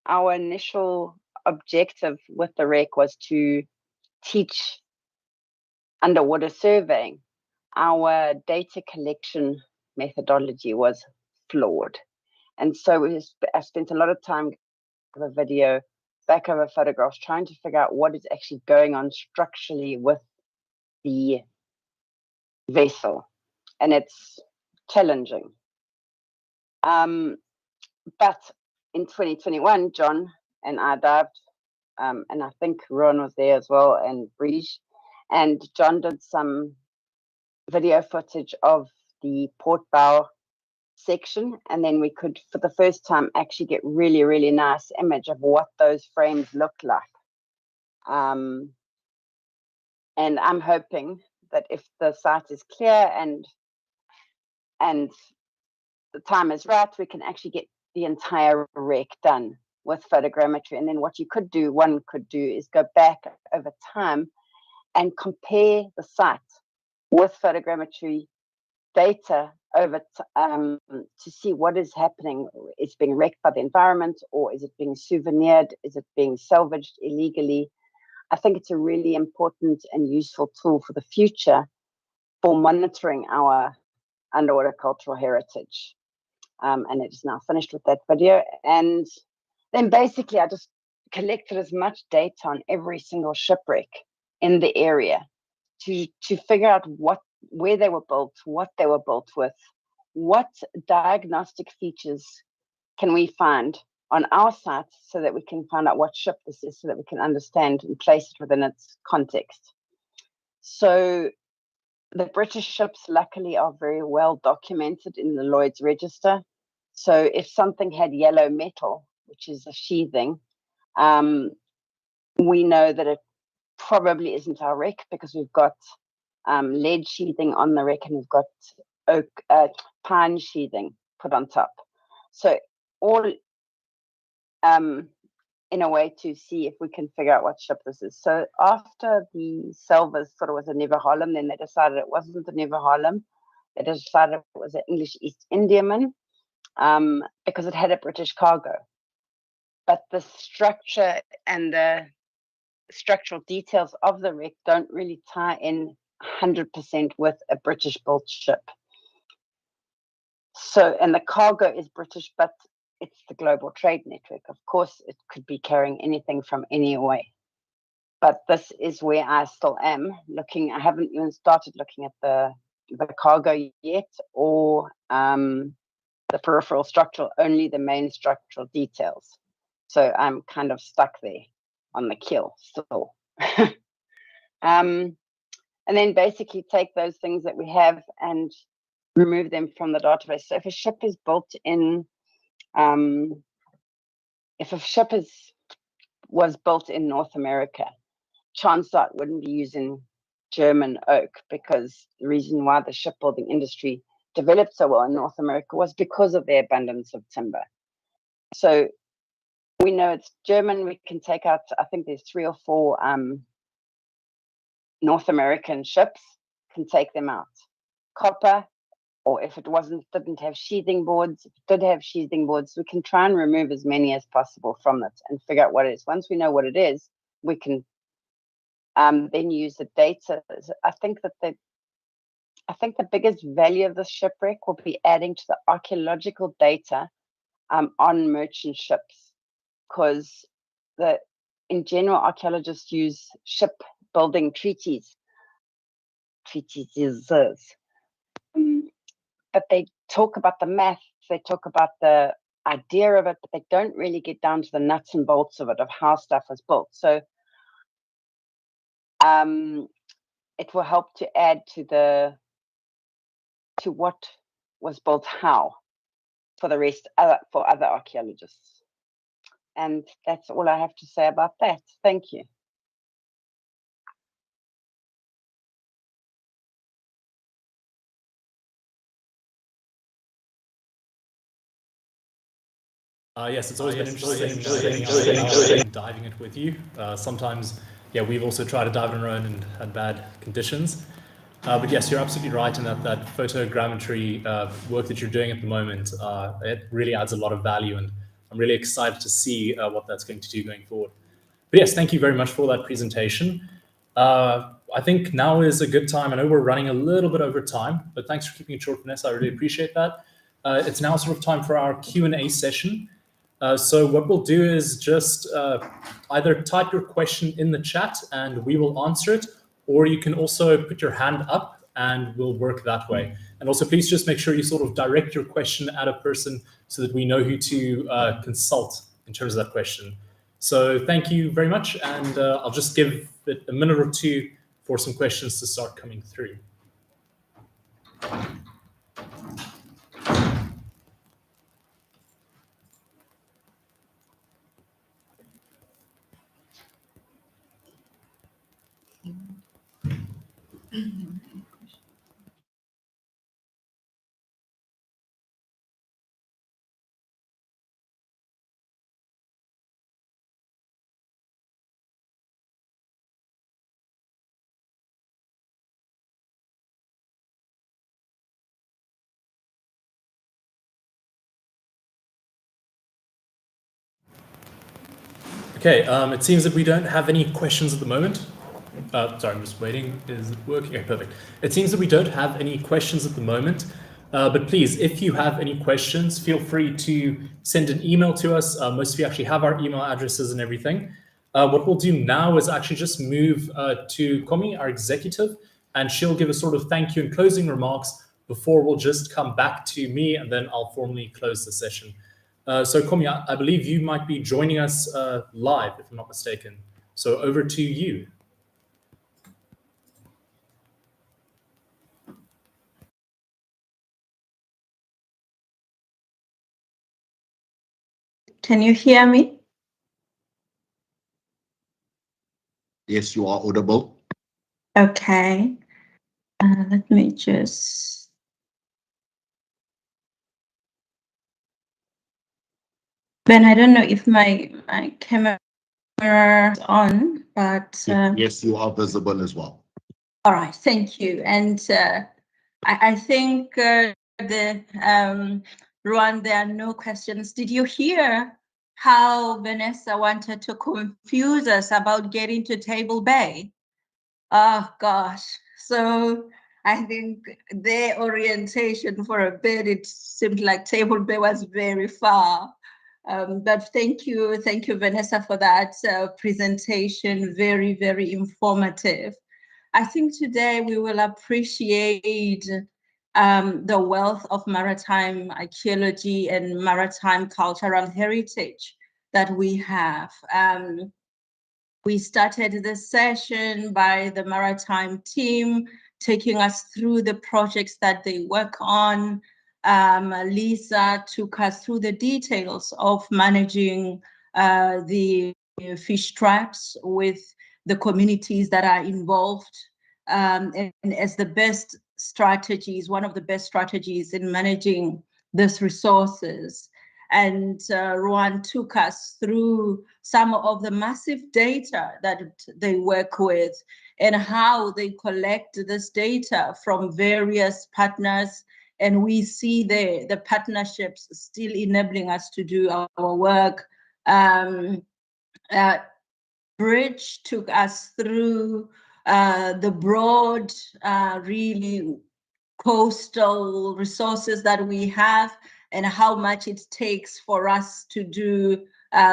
our initial objective with the wreck was to teach underwater surveying, our data collection methodology was flawed. And so I spent a lot of time with a video, back over photographs, trying to figure out what is actually going on structurally with the vessel. And it's challenging. But in 2021, John and I dived, and I think Ron was there as well, and Briege, and John did some video footage of the port bow section, and then we could, for the first time, actually get really nice image of what those frames look like. And I'm hoping that if the site is clear and the time is right, we can actually get the entire wreck done with photogrammetry. And then what one could do is go back over time and compare the site with photogrammetry data over to see what is happening. Is it being wrecked by the environment, or is it being souvenired? Is it being salvaged illegally? I think it's a really important and useful tool for the future for monitoring our underwater cultural heritage. And it is now finished with that video. And then basically I just collected as much data on every single shipwreck in the area to figure out where they were built, what they were built with, what diagnostic features can we find on our site so that we can find out what ship this is, so that we can understand and place it within its context. So the British ships, luckily, are very well documented in the Lloyd's Register. So if something had yellow metal, which is a sheathing, we know that it probably isn't our wreck, because we've got lead sheathing on the wreck, and we've got oak, pine sheathing put on top. So all in a way to see if we can figure out what ship this is. So after the Salvers thought it was a Never Harlem, then they decided it wasn't a Never Harlem. They decided it was an English East Indiaman, because it had a British cargo. But the structure and the structural details of the wreck don't really tie in 100% with a British built ship. So, and the cargo is British, but it's the global trade network. Of course, it could be carrying anything from anywhere. But this is where I still am looking. I haven't even started looking at the cargo yet, or the peripheral structural, only the main structural details. So I'm kind of stuck there on the keel still. And then basically take those things that we have and remove them from the database. So if a ship is built in, was built in North America, Transect wouldn't be using German oak, because the reason why the shipbuilding industry developed so well in North America was because of the abundance of timber. So we know it's German. We can take out, I think there's 3 or 4 North American ships, can take them out. Copper, or if it didn't have sheathing boards, if it did have sheathing boards, we can try and remove as many as possible from it and figure out what it is. Once we know what it is, we can then use the data. I think the biggest value of the shipwreck will be adding to the archaeological data on merchant ships, because in general, archaeologists use shipbuilding treatises, but they talk about the math, they talk about the idea of it, but they don't really get down to the nuts and bolts of it, of how stuff was built. So it will help to add to what was built how for other archaeologists. And that's all I have to say about that. Thank you. Yes, it's always been interesting diving it with you. Sometimes yeah, we've also tried to dive on our own and had bad conditions. But yes, you're absolutely right in that photogrammetry work that you're doing at the moment, it really adds a lot of value, and I'm really excited to see what that's going to do going forward. But yes, thank you very much for that presentation. I think now is a good time. I know we're running a little bit over time, but thanks for keeping it short, Vanessa. I really appreciate that. It's now sort of time for our Q&A session. So what we'll do is just either type your question in the chat and we will answer it, or you can also put your hand up and we'll work that way. And also please just make sure you sort of direct your question at a person so that we know who to consult in terms of that question. So thank you very much, and I'll just give it a minute or two for some questions to start coming through. Okay, it seems that we don't have any questions at the moment. Sorry, I'm just waiting. Is it working? Okay, perfect. It seems that we don't have any questions at the moment. But please, if you have any questions, feel free to send an email to us. Most of you actually have our email addresses and everything. What we'll do now is actually just move to Komi, our executive, and she'll give a sort of thank you and closing remarks before we'll just come back to me, and then I'll formally close the session. So Komi, I believe you might be joining us live, if I'm not mistaken. So over to you. Can you hear me? Yes, you are audible. Okay. Let me just... Ben, I don't know if my camera is on, but... Yes, you are visible as well. All right, thank you. And I think Ruan, there are no questions. Did you hear how Vanessa wanted to confuse us about getting to Table Bay? Oh, gosh. So I think their orientation for a bit, it seemed like Table Bay was very far. But thank you, Vanessa, for that presentation. Very, very informative. I think today we will appreciate the wealth of maritime archaeology and maritime cultural heritage that we have. We started this session by the maritime team taking us through the projects that they work on. Lisa took us through the details of managing the fish traps with the communities that are involved, and as the best strategies, one of the best strategies in managing these resources. And Ruan took us through some of the massive data that they work with and how they collect this data from various partners. And we see the partnerships still enabling us to do our work. Bridge took us through the broad, really coastal resources that we have and how much it takes for us to do,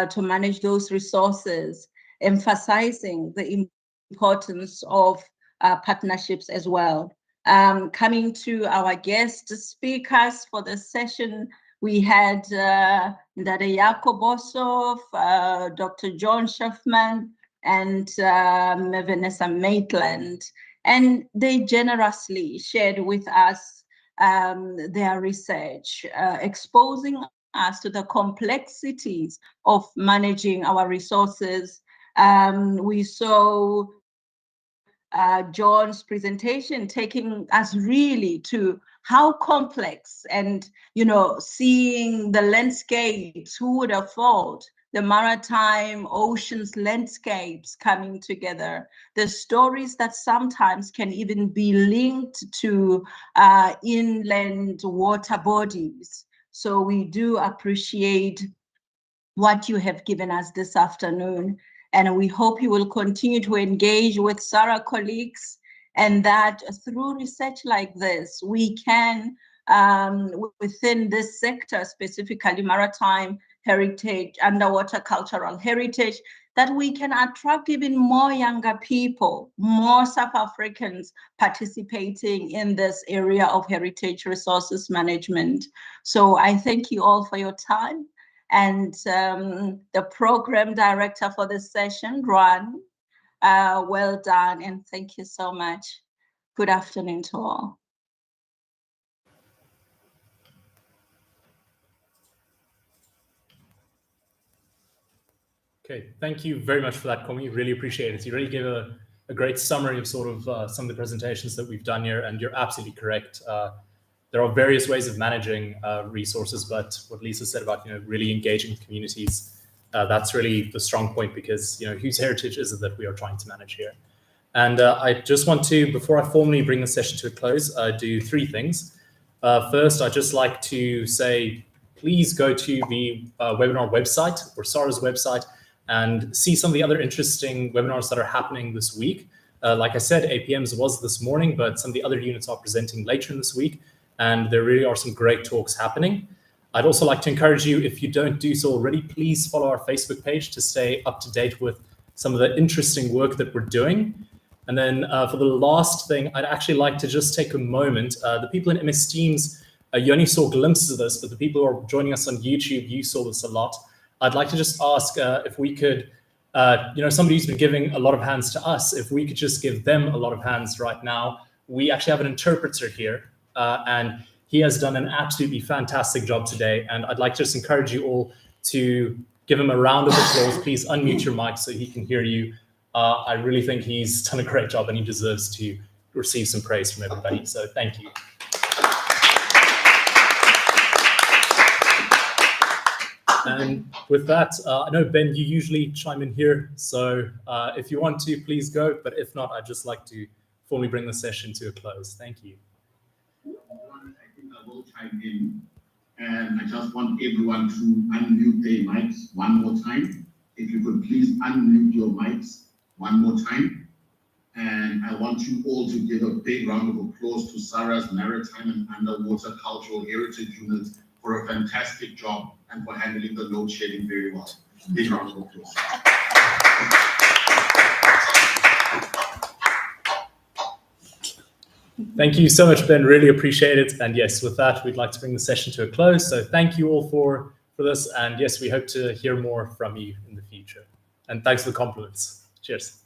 to manage those resources, emphasizing the importance of partnerships as well. Coming to our guest speakers for the session, we had Jaco Boshoff, Dr. John Sharfman, and Vanessa Maitland. And they generously shared with us their research, exposing us to the complexities of managing our resources. We saw John's presentation taking us really to how complex and, you know, seeing the landscapes, who would have thought the maritime oceans landscapes coming together, the stories that sometimes can even be linked to inland water bodies. So we do appreciate what you have given us this afternoon, and we hope you will continue to engage with SARA colleagues, and that through research like this, we can, within this sector, specifically maritime heritage, underwater cultural heritage, that we can attract even more younger people, more South Africans participating in this area of heritage resources management. So I thank you all for your time. And the program director for this session, Ron, well done, and thank you so much. Good afternoon to all. Okay, thank you very much for that, Komi. Really appreciate it. You really gave a great summary of sort of some of the presentations that we've done here, and you're absolutely correct. There are various ways of managing resources, but what Lisa said about really engaging with communities, that's really the strong point, because whose heritage is it that we are trying to manage here? And I just want to, before I formally bring the session to a close, do three things. First, I'd just like to say, please go to the webinar website, or SARA's website, and see some of the other interesting webinars that are happening this week. Like I said, APM's was this morning, but some of the other units are presenting later in this week, and there really are some great talks happening. I'd also like to encourage you, if you don't do so already, please follow our Facebook page to stay up to date with some of the interesting work that we're doing. And then for the last thing, I'd actually like to just take a moment. The people in MS Teams, you only saw glimpses of this, but the people who are joining us on YouTube, you saw this a lot. I'd like to just ask if we could, somebody who's been giving a lot of hands to us, if we could just give them a lot of hands right now. We actually have an interpreter here, and he has done an absolutely fantastic job today. And I'd like to just encourage you all to give him a round of applause. Please unmute your mic so he can hear you. I really think he's done a great job, and he deserves to receive some praise from everybody. So thank you. And with that, I know, Ben, you usually chime in here. So if you want to, please go. But if not, I'd just like to formally bring the session to a close. Thank you. I think I will chime in. And I just want everyone to unmute their mics one more time. If you could please unmute your mics one more time. And I want you all to give a big round of applause to SARA's Maritime and Underwater Cultural Heritage Unit for a fantastic job and for handling the load shedding very well. Big round of applause. Thank you so much, Ben. Really appreciate it. And yes, with that, we'd like to bring the session to a close. So thank you all for this. And yes, we hope to hear more from you in the future. And thanks for the compliments. Cheers.